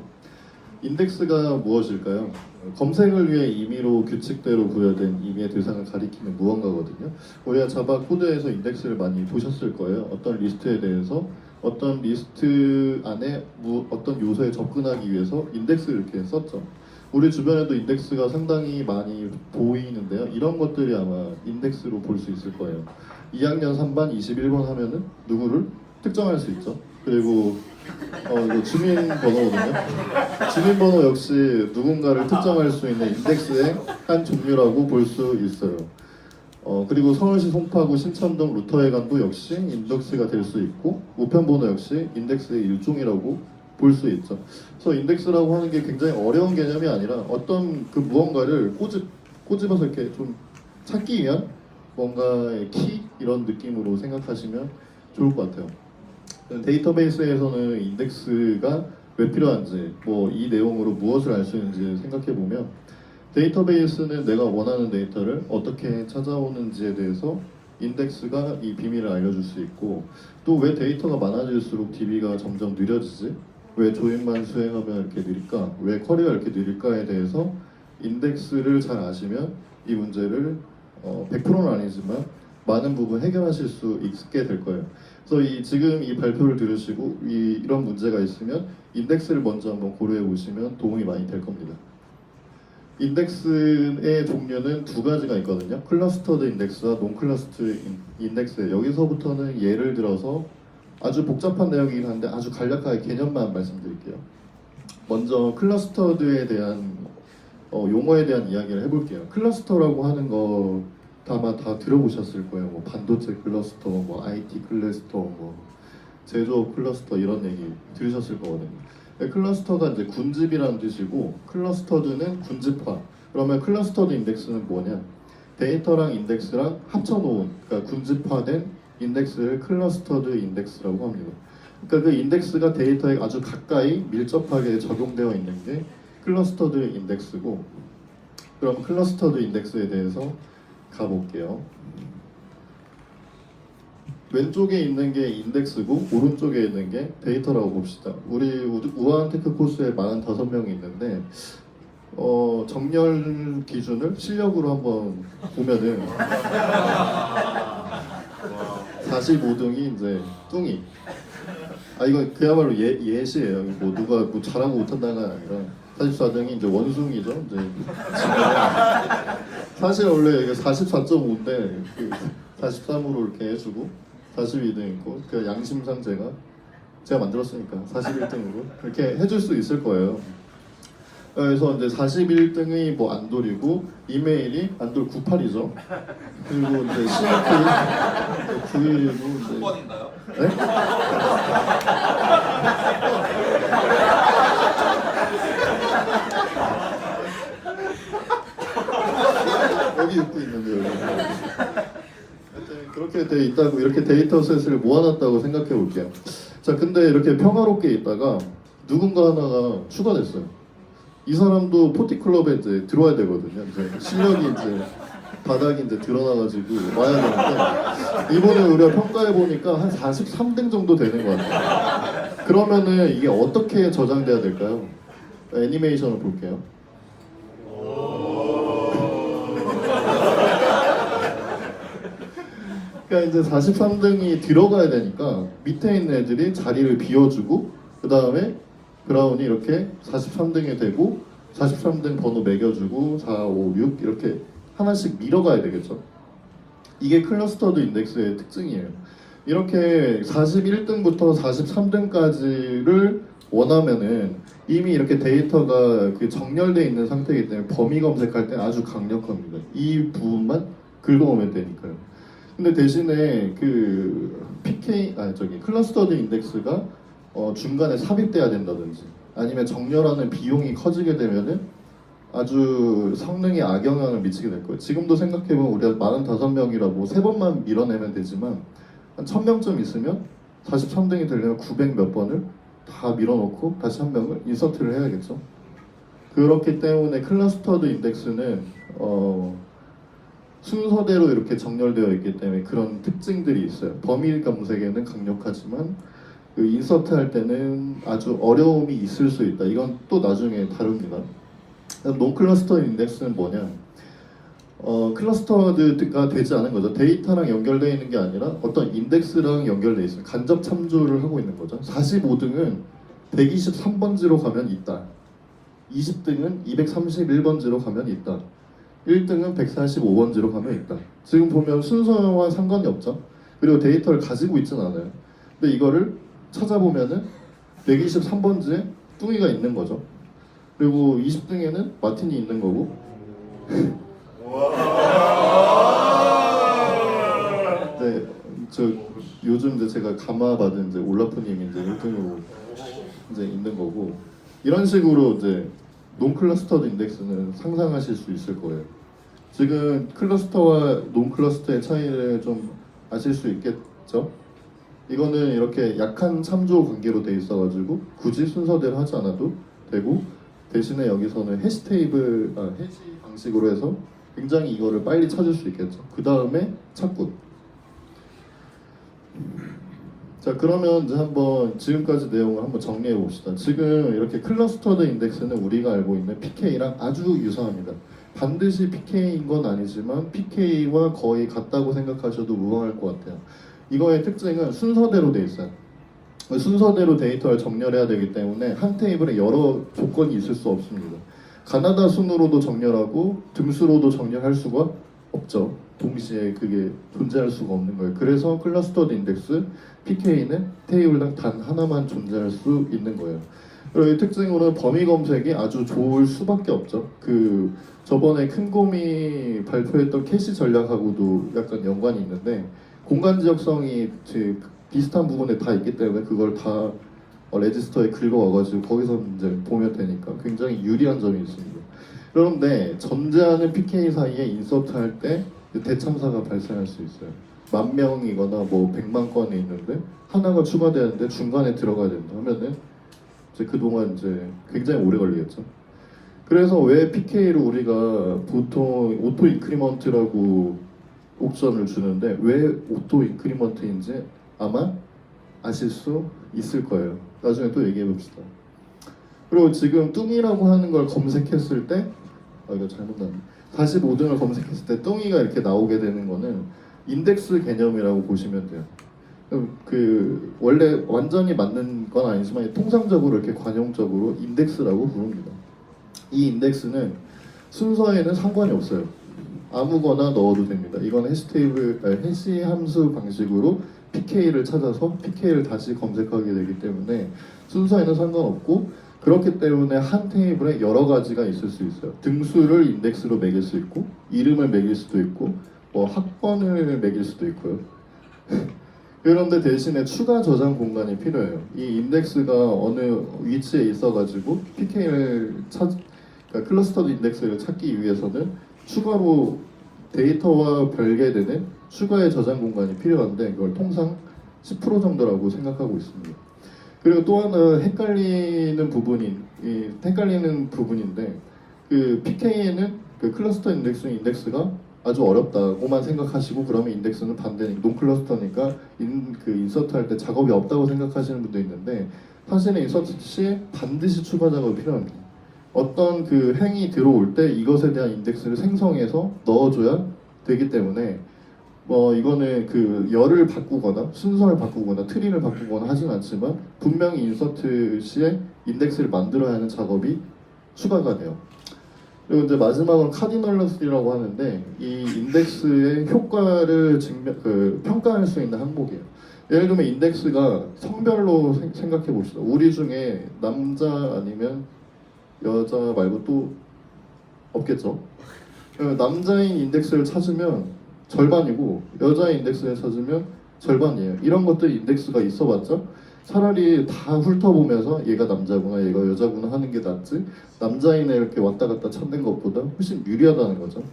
인덱스가 무엇일까요? 검색을 위해 임의로 규칙대로 부여된 임의의 대상을 가리키는 무언가거든요. 우리가 자바 코드에서 인덱스를 많이 보셨을 거예요. 어떤 리스트에 대해서 어떤 리스트 안에 어떤 요소에 접근하기 위해서 인덱스를 이렇게 썼죠. 우리 주변에도 인덱스가 상당히 많이 보이는데요. 이런 것들이 아마 인덱스로 볼 수 있을 거예요. 2학년 3반 21번 하면은 누구를 특정할 수 있죠. 그리고 이거 주민번호거든요. 주민번호 역시 누군가를 특정할 수 있는 인덱스의 한 종류라고 볼 수 있어요. 그리고 서울시 송파구 신천동 루터회관도 역시 인덱스가 될 수 있고 우편번호 역시 인덱스의 일종이라고 볼 수 있죠. 그래서 인덱스라고 하는 게 굉장히 어려운 개념이 아니라 어떤 그 무언가를 꼬집어서 이렇게 좀 찾기 위한 뭔가의 키 이런 느낌으로 생각하시면 좋을 것 같아요. 데이터베이스에서는 인덱스가 왜 필요한지 이 내용으로 무엇을 알 수 있는지 생각해 보면 데이터베이스는 내가 원하는 데이터를 어떻게 찾아오는지에 대해서 인덱스가 이 비밀을 알려줄 수 있고 또 왜 데이터가 많아질수록 DB가 점점 느려지지? 왜 조인만 수행하면 이렇게 느릴까? 왜 쿼리가 이렇게 느릴까에 대해서 인덱스를 잘 아시면 이 문제를 100%는 아니지만 많은 부분 해결하실 수 있게 될 거예요. 그래서 지금 이 발표를 들으시고 이런 문제가 있으면 인덱스를 먼저 한번 고려해 보시면 도움이 많이 될 겁니다. 인덱스의 종류는 두 가지가 있거든요. 클러스터드 인덱스와 논클러스터드 인덱스. 여기서부터는 예를 들어서 아주 복잡한 내용이긴 한데 아주 간략하게 개념만 말씀드릴게요. 먼저 클러스터드에 대한 용어에 대한 이야기를 해볼게요. 클러스터라고 하는 거 아마 다 들어보셨을 거예요. 뭐 반도체 클러스터, 뭐 IT 클러스터, 뭐 제조업 클러스터 이런 얘기 들으셨을 거거든요. 클러스터가 이제 군집이라는 뜻이고 클러스터드는 군집화. 그러면 클러스터드 인덱스는 뭐냐? 데이터랑 인덱스랑 합쳐놓은, 그러니까 군집화된 인덱스를 클러스터드 인덱스라고 합니다. 그러니까 그 인덱스가 데이터에 아주 가까이 밀접하게 적용되어 있는 게 클러스터드 인덱스고, 그럼 클러스터드 인덱스에 대해서 가볼게요. 왼쪽에 있는 게 인덱스고 오른쪽에 있는 게 데이터라고 봅시다. 우리 우한테크 코스에 45명이 있는데 정렬 기준을 실력으로 한번 보면은 45등이 이제 뚱이. 이거 그야말로 예시예요. 뭐 누가 뭐 잘하고 못한다가 아니라 44등이 이제 원숭이죠. 이제 사실 원래 이게 44.5인데 43으로 이렇게 해주고 42등 있고 그 양심상 제가 만들었으니까 41등으로 이렇게 해줄 수 있을 거예요. 그래서 이제 41등이 뭐 안돌이고 이메일이 안돌 98이죠. 그리고 이제 CFP 91이고 이제 6번인가요? 네? 여기 웃고 있는데 여기. 하여튼 그렇게 돼 있다고, 이렇게 데이터셋을 모아놨다고 생각해 볼게요. 자, 근데 이렇게 평화롭게 있다가 누군가 하나가 추가됐어요. 이 사람도 포티클럽에 이제 들어와야 되거든요. 이제 실력이 이제 바닥이 이제 드러나가지고 와야 되는데 이번에 우리가 평가해 보니까 한 43등 정도 되는 것 같아요. 그러면은 이게 어떻게 저장돼야 될까요? 애니메이션을 볼게요. 그러니까 이제 43등이 들어가야 되니까 밑에 있는 애들이 자리를 비워주고 그 다음에 브라운이 이렇게 43등이 되고 43등 번호 매겨주고 4, 5, 6 이렇게 하나씩 밀어가야 되겠죠. 이게 클러스터드 인덱스의 특징이에요. 이렇게 41등부터 43등까지를 원하면은 이미 이렇게 데이터가 그 정렬되어 있는 상태이기 때문에 범위 검색할 때 아주 강력합니다. 이 부분만 긁어오면 되니까요. 근데 대신에 그 클러스터드 인덱스가 중간에 삽입돼야 된다든지 아니면 정렬하는 비용이 커지게 되면은 아주 성능에 악영향을 미치게 될 거예요. 지금도 생각해보면 우리가 45명이라고 3번만 밀어내면 되지만 한 1000명쯤 있으면 43등이 되려면 900 몇 번을 다 밀어넣고 다시 한 명을 인서트를 해야겠죠. 그렇기 때문에 클러스터드 인덱스는 순서대로 이렇게 정렬되어 있기 때문에 그런 특징들이 있어요. 범위 검색에는 강력하지만 그 인서트 할 때는 아주 어려움이 있을 수 있다. 이건 또 나중에 다룹니다. 논클러스터 인덱스는 뭐냐? 클러스터드가 되지 않은 거죠. 데이터랑 연결되어 있는 게 아니라 어떤 인덱스랑 연결되어 있어요. 간접 참조를 하고 있는 거죠. 45등은 123번지로 가면 있다. 20등은 231번지로 가면 있다. 1등은 145번지로 가면 있다. 지금 보면 순서와 상관이 없죠. 그리고 데이터를 가지고 있진 않아요. 근데 이거를 찾아보면은 123번지에 뚱이가 있는 거죠. 그리고 20등에는 마틴이 있는 거고. 네, 저 요즘 이제 제가 감화 받은 이제 올라프님이 이제 1등으로 이제 있는 거고. 이런 식으로 이제 논클러스터드 인덱스는 상상하실 수 있을 거예요. 지금 클러스터와 논클러스터의 차이를 좀 아실 수 있겠죠? 이거는 이렇게 약한 참조 관계로 돼 있어가지고 굳이 순서대로 하지 않아도 되고 대신에 여기서는 해시 방식으로 해서 굉장히 이거를 빨리 찾을 수 있겠죠. 그 다음에 찾고. 자, 그러면 이제 한번 지금까지 내용을 한번 정리해 봅시다. 지금 이렇게 클러스터드 인덱스는 우리가 알고 있는 PK랑 아주 유사합니다. 반드시 PK인 건 아니지만 PK와 거의 같다고 생각하셔도 무방할 것 같아요. 이거의 특징은 순서대로 돼 있어요. 순서대로 데이터를 정렬해야 되기 때문에 한 테이블에 여러 조건이 있을 수 없습니다. 가나다 순으로도 정렬하고 등수로도 정렬할 수가 없죠. 동시에 그게 존재할 수가 없는 거예요. 그래서 클러스터드 인덱스 PK는 테이블당 단 하나만 존재할 수 있는 거예요. 그리고 이 특징으로는 범위 검색이 아주 좋을 수밖에 없죠. 그 저번에 큰곰이 발표했던 캐시 전략하고도 약간 연관이 있는데 공간 지역성이 비슷한 부분에 다 있기 때문에 그걸 다 레지스터에 긁어와가지고 거기서 이제 보면 되니까 굉장히 유리한 점이 있습니다. 그런데 전제하는 PK 사이에 인서트할 때 대참사가 발생할 수 있어요. 10,000명이거나 뭐 100만 건이 있는데 하나가 추가되는데 중간에 들어가야 된다 하면은 이제 그동안 이제 굉장히 오래 걸리겠죠. 그래서 왜 PK를 우리가 보통 오토 인크리먼트라고 옵션을 주는데 왜 오토 인크리먼트인지 아마 아실 수 있을 거예요. 나중에 또 얘기해 봅시다. 그리고 지금 뚱이라고 하는 걸 검색했을 때 이거 잘못 나왔네. 45등을 검색했을 때 뚱이가 이렇게 나오게 되는 거는 인덱스 개념이라고 보시면 돼요. 그 원래 완전히 맞는 건 아니지만 통상적으로 이렇게 관용적으로 인덱스라고 부릅니다. 이 인덱스는 순서에는 상관이 없어요. 아무거나 넣어도 됩니다. 이건 해시 함수 방식으로 PK를 찾아서 PK를 다시 검색하게 되기 때문에 순서에는 상관없고 그렇기 때문에 한 테이블에 여러 가지가 있을 수 있어요. 등수를 인덱스로 매길 수 있고 이름을 매길 수도 있고 뭐 학번을 매길 수도 있고요. 그런데 대신에 추가 저장 공간이 필요해요. 이 인덱스가 어느 위치에 있어가지고 PK를 그러니까 클러스터드 인덱스를 찾기 위해서는 추가로 데이터와 별개되는 추가의 저장 공간이 필요한데 그걸 통상 10% 정도라고 생각하고 있습니다. 그리고 또 하나 헷갈리는 부분인데 그 PK에는 그 클러스터 인덱스가 아주 어렵다고만 생각하시고 그러면 인덱스는 반대니 논클러스터니까 인서트 할 때 작업이 없다고 생각하시는 분도 있는데 사실은 인서트 시 반드시 추가 작업이 필요합니다. 어떤 그 행이 들어올 때 이것에 대한 인덱스를 생성해서 넣어줘야 되기 때문에 이거는 그 열을 바꾸거나 순서를 바꾸거나 트리를 바꾸거나 하진 않지만 분명히 인서트 시에 인덱스를 만들어야 하는 작업이 추가가 돼요. 그리고 이제 마지막으로 카디널러스라고 하는데 이 인덱스의 효과를 평가할 수 있는 항목이에요. 예를 들면 인덱스가 성별로 생각해 봅시다. 우리 중에 남자 아니면 여자 말고 또 없겠죠. 남자인 인덱스를 찾으면 절반이고 여자의 인덱스를 찾으면 절반이에요. 이런 것들 인덱스가 있어봤자 차라리 다 훑어보면서 얘가 남자구나 얘가 여자구나 하는 게 낫지 남자인에 이렇게 왔다 갔다 찾는 것보다 훨씬 유리하다는 거죠.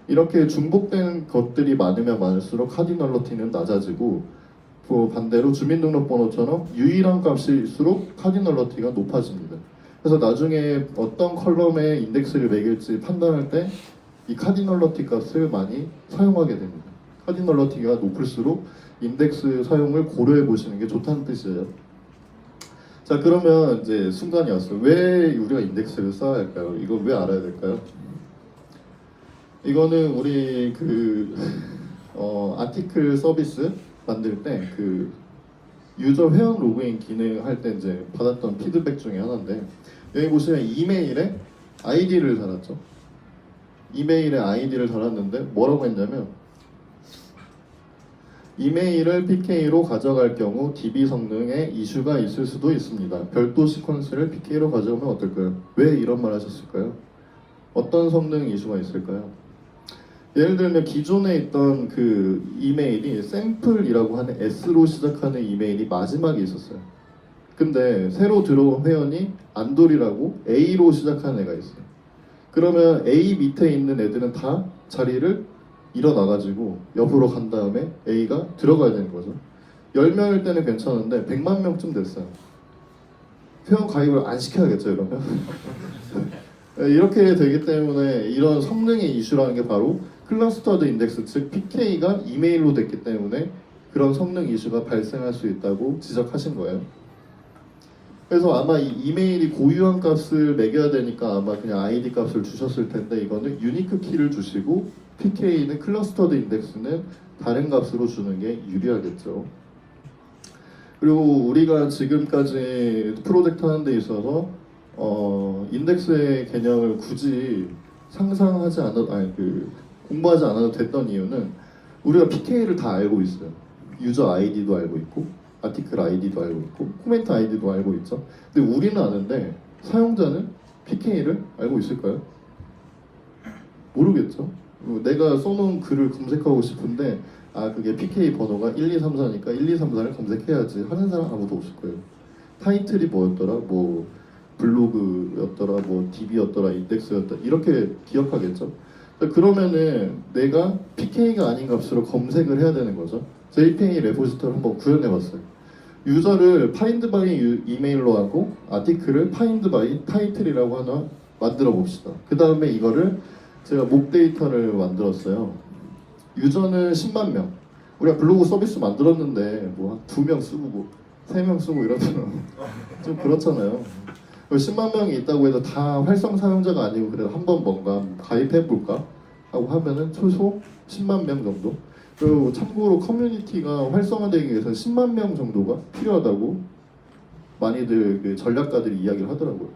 이렇게 중복된 것들이 많으면 많을수록 카디널러티는 낮아지고 반대로 주민등록번호처럼 유일한 값일수록 카디널러티가 높아집니다. 그래서 나중에 어떤 컬럼에 인덱스를 매길지 판단할 때 이 카디널러티 값을 많이 사용하게 됩니다. 카디널러티가 높을수록 인덱스 사용을 고려해 보시는 게 좋다는 뜻이에요. 자, 그러면 이제 순간이 왔어요. 왜 우리가 인덱스를 써야 할까요? 이거 왜 알아야 될까요? 이거는 우리 아티클 서비스 만들 때 그 유저 회원 로그인 기능 할 때 이제 받았던 피드백 중에 하나인데 여기 보시면 이메일에 아이디를 달았죠. 이메일에 아이디를 달았는데 뭐라고 했냐면 이메일을 PK로 가져갈 경우 DB 성능에 이슈가 있을 수도 있습니다. 별도 시퀀스를 PK로 가져오면 어떨까요? 왜 이런 말 하셨을까요? 어떤 성능 이슈가 있을까요? 예를 들면 기존에 있던 그 이메일이 샘플이라고 하는 S로 시작하는 이메일이 마지막에 있었어요. 근데 새로 들어온 회원이 안돌이라고 A로 시작하는 애가 있어요. 그러면 A 밑에 있는 애들은 다 자리를 일어나가지고 옆으로 간 다음에 A가 들어가야 되는 거죠. 10명일 때는 괜찮은데 100만 명쯤 됐어요. 회원 가입을 안 시켜야겠죠, 이러면? 이렇게 되기 때문에 이런 성능의 이슈라는 게 바로 클러스터드 인덱스, 즉 PK가 이메일로 됐기 때문에 그런 성능 이슈가 발생할 수 있다고 지적하신 거예요. 그래서 아마 이 이메일이 고유한 값을 매겨야 되니까 아마 그냥 아이디 값을 주셨을 텐데 이거는 유니크 키를 주시고 PK는 클러스터드 인덱스는 다른 값으로 주는 게 유리하겠죠. 그리고 우리가 지금까지 프로젝트 하는 데 있어서 인덱스의 개념을 굳이 상상하지 않아도 공부하지 않아도 됐던 이유는 우리가 PK를 다 알고 있어요. 유저 아이디도 알고 있고 아티클 아이디도 알고 있고 코멘트 아이디도 알고 있죠. 근데 우리는 아는데 사용자는 PK를 알고 있을까요? 모르겠죠. 내가 써놓은 글을 검색하고 싶은데 그게 PK 번호가 1234니까 1234를 검색해야지 하는 사람 아무도 없을 거예요. 타이틀이 뭐였더라? 뭐 블로그였더라? 뭐 DB였더라? 인덱스였더라? 이렇게 기억하겠죠. 그러면은 내가 PK가 아닌 값으로 검색을 해야 되는 거죠. JPA 레포지터를 한번 구현해봤어요. 유저를 find by 이메일로 하고 아티클을 find by 타이틀이라고 하나 만들어 봅시다. 그 다음에 이거를 제가 목 데이터를 만들었어요. 유저는 10만 명. 우리가 블로그 서비스 만들었는데 뭐 2명 쓰고 뭐 3명 쓰고 이러면 좀 그렇잖아요. 10만 명이 있다고 해서 다 활성 사용자가 아니고 그래도 한번 뭔가 가입해볼까 하고 하면은 최소 10만 명 정도. 그리고 참고로 커뮤니티가 활성화되기 위해서 10만 명 정도가 필요하다고 많이들 그 전략가들이 이야기를 하더라고요.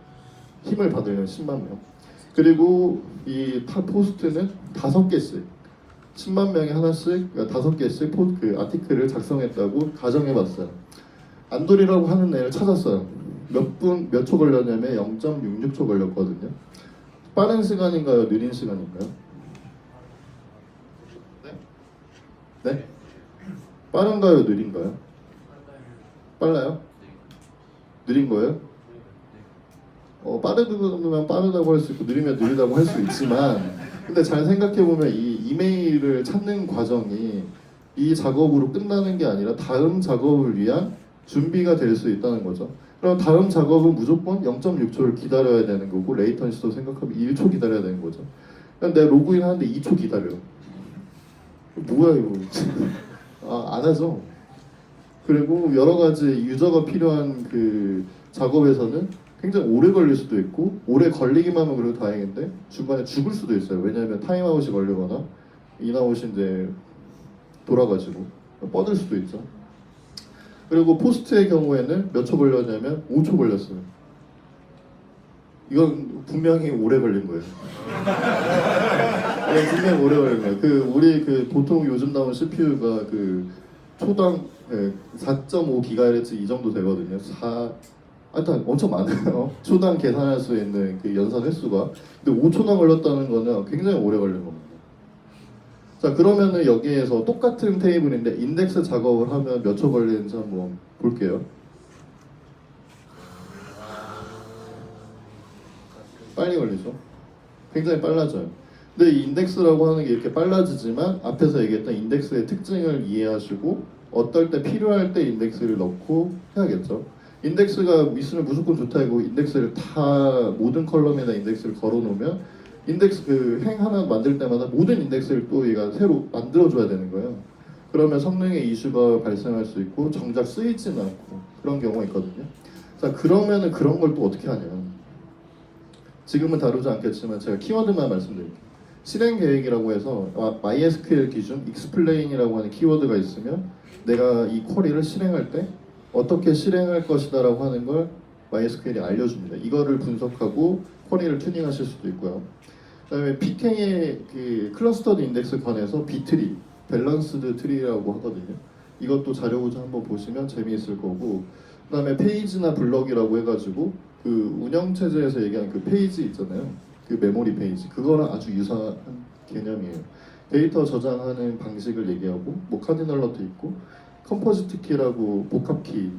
힘을 받으려면 10만 명. 그리고 이 포스트는 5개씩 10만 명이 하나씩 5개씩 그 아티클을 작성했다고 가정해봤어요. 안돌이라고 하는 애를 찾았어요. 몇 초 걸렸냐면 0.66초 걸렸거든요. 빠른 시간인가요? 느린 시간인가요? 네? 빠른가요? 느린가요? 빨라요? 느린 거예요? 빠르면 빠르다고 할 수 있고 느리면 느리다고 할 수 있지만 근데 잘 생각해보면 이 이메일을 찾는 과정이 이 작업으로 끝나는 게 아니라 다음 작업을 위한 준비가 될 수 있다는 거죠. 그럼 다음 작업은 무조건 0.6초를 기다려야 되는 거고 레이턴시도 생각하면 1초 기다려야 되는 거죠. 그냥 내가 로그인 하는데 2초 기다려. 뭐야 이거. 안 하죠. 그리고 여러 가지 유저가 필요한 그 작업에서는 굉장히 오래 걸릴 수도 있고 오래 걸리기만 하면 그래도 다행인데 중간에 죽을 수도 있어요. 왜냐하면 타임아웃이 걸리거나 인아웃이 이제 돌아가지고 뻗을 수도 있죠. 그리고 포스트의 경우에는 몇 초 걸렸냐면 5초 걸렸어요. 이건 분명히 오래 걸린 거예요. 이건 분명히 오래 걸린 거예요. 우리 보통 요즘 나온 CPU가 초당 4.5GHz 이 정도 되거든요. 하여튼 엄청 많아요. 초당 계산할 수 있는 그 연산 횟수가. 근데 5초나 걸렸다는 거는 굉장히 오래 걸린 겁니다. 자, 그러면은 여기에서 똑같은 테이블인데 인덱스 작업을 하면 몇 초 걸리는지 한번 볼게요. 빨리 걸리죠? 굉장히 빨라져요. 근데 이 인덱스라고 하는 게 이렇게 빨라지지만 앞에서 얘기했던 인덱스의 특징을 이해하시고 어떨 때 필요할 때 인덱스를 넣고 해야겠죠. 인덱스가 있으면 무조건 좋다 이고 인덱스를 다 모든 컬럼에다 인덱스를 걸어놓으면 인덱스 행 하나 만들 때마다 모든 인덱스를 또 얘가 새로 만들어줘야 되는 거예요. 그러면 성능의 이슈가 발생할 수 있고 정작 쓰이지는 않고 그런 경우가 있거든요. 자, 그러면은 그런 걸 또 어떻게 하냐. 지금은 다루지 않겠지만 제가 키워드만 말씀드릴게요. 실행 계획이라고 해서 MySQL 기준 explain이라고 하는 키워드가 있으면 내가 이 쿼리를 실행할 때 어떻게 실행할 것이다 라고 하는 걸 MySQL이 알려줍니다. 이거를 분석하고 쿼리를 튜닝하실 수도 있고요. 그 다음에 PK의 클러스터드 인덱스 관해서 B트리, 밸런스드 트리라고 하거든요. 이것도 자료 구조 한번 보시면 재미있을 거고, 그 다음에 페이지나 블럭이라고 해가지고 운영체제에서 얘기하는 페이지 있잖아요. 메모리 페이지. 그거랑 아주 유사한 개념이에요. 데이터 저장하는 방식을 얘기하고, 카디널 너트 있고, 컴포지트 키라고 복합키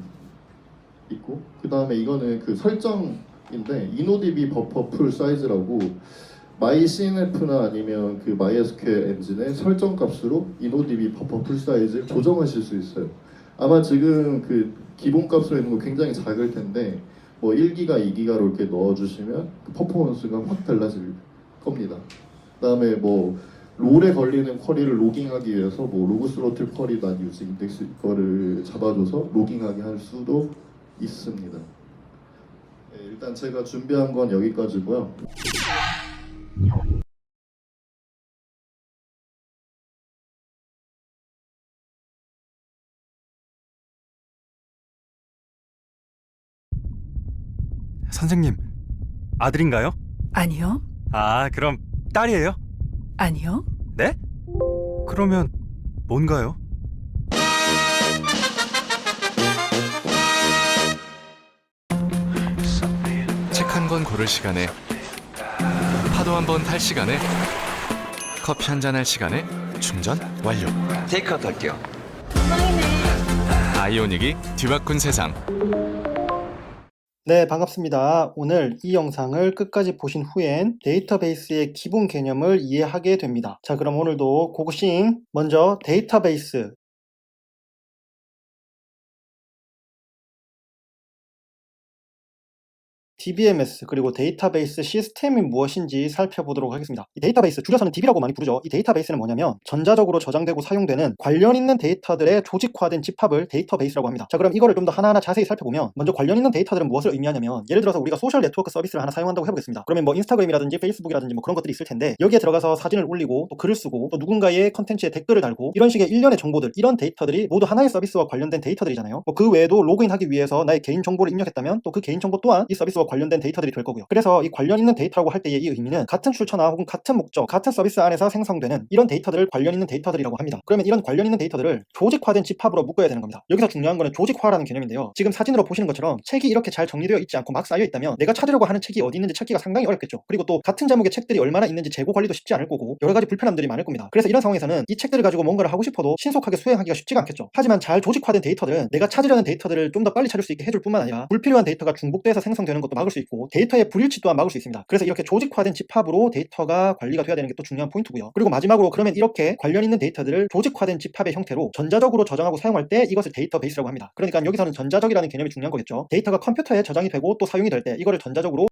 있고, 그 다음에 이거는 설정인데 인오디비 버퍼 풀 사이즈라고 myCNF나 아니면 MySQL 엔진의 설정 값으로 인오디비 버퍼 풀 사이즈를 조정하실 수 있어요. 아마 지금 기본 값으로 있는 거 굉장히 작을 텐데 1기가, 2기가로 이렇게 넣어주시면 퍼포먼스가 확 달라질 겁니다. 그 다음에 롤에 걸리는 쿼리를 로깅하기 위해서 로그 스로틀 쿼리 난 유즈 인덱스 이거를 잡아줘서 로깅하게 할 수도 있습니다. 네, 일단 제가 준비한 건 여기까지고요. 선생님, 아들인가요? 아니요. 아, 그럼 딸이에요? 아니요. 네? 그러면 뭔가요? 책 한 권 고를 시간에, 파도 한 번 탈 시간에, 커피 한 잔 할 시간에 충전 완료. 테이크아웃 할게요. 아이오닉이 뒤바꾼 세상. 네, 반갑습니다. 오늘 이 영상을 끝까지 보신 후엔 데이터베이스의 기본 개념을 이해하게 됩니다. 자, 그럼 오늘도 고고싱! 먼저 데이터베이스. DBMS 그리고 데이터베이스 시스템이 무엇인지 살펴보도록 하겠습니다. 이 데이터베이스, 줄여서는 DB라고 많이 부르죠. 이 데이터베이스는 뭐냐면 전자적으로 저장되고 사용되는 관련 있는 데이터들의 조직화된 집합을 데이터베이스라고 합니다. 자, 그럼 이거를 좀 더 하나하나 자세히 살펴보면 먼저 관련 있는 데이터들은 무엇을 의미하냐면 예를 들어서 우리가 소셜 네트워크 서비스를 하나 사용한다고 해보겠습니다. 그러면 뭐 인스타그램이라든지 페이스북이라든지 뭐 그런 것들이 있을 텐데 여기에 들어가서 사진을 올리고 또 글을 쓰고 또 누군가의 컨텐츠에 댓글을 달고 이런 식의 일련의 정보들, 이런 데이터들이 모두 하나의 서비스와 관련된 데이터들이잖아요. 뭐 그 외에도 로그인하기 위해서 나의 개인 정보를 입력했다면 또 그 개인 정보 또한 이 서비스와 관련된 데이터들이 될 거고요. 그래서 이 관련 있는 데이터라고 할 때의 이 의미는 같은 출처나 혹은 같은 목적, 같은 서비스 안에서 생성되는 이런 데이터들을 관련 있는 데이터들이라고 합니다. 그러면 이런 관련 있는 데이터들을 조직화된 집합으로 묶어야 되는 겁니다. 여기서 중요한 거는 조직화라는 개념인데요. 지금 사진으로 보시는 것처럼 책이 이렇게 잘 정리되어 있지 않고 막 쌓여 있다면 내가 찾으려고 하는 책이 어디 있는지 찾기가 상당히 어렵겠죠. 그리고 또 같은 제목의 책들이 얼마나 있는지 재고 관리도 쉽지 않을 거고 여러 가지 불편함들이 많을 겁니다. 그래서 이런 상황에서는 이 책들을 가지고 뭔가를 하고 싶어도 신속하게 수행하기가 쉽지가 않겠죠. 하지만 잘 조직화된 데이터들은 내가 찾으려는 데이터들을 좀 더 빨리 찾을 수 있게 해줄 뿐만 아니라 불필요한 데이터가 중복돼서 생성되는 것도 막을 수 있고 데이터의 불일치 또한 막을 수 있습니다. 그래서 이렇게 조직화된 집합으로 데이터가 관리가 돼야 되는 게 또 중요한 포인트고요. 그리고 마지막으로 그러면 이렇게 관련 있는 데이터들을 조직화된 집합의 형태로 전자적으로 저장하고 사용할 때 이것을 데이터베이스라고 합니다. 그러니까 여기서는 전자적이라는 개념이 중요한 거겠죠. 데이터가 컴퓨터에 저장이 되고 또 사용이 될 때 이거를 전자적으로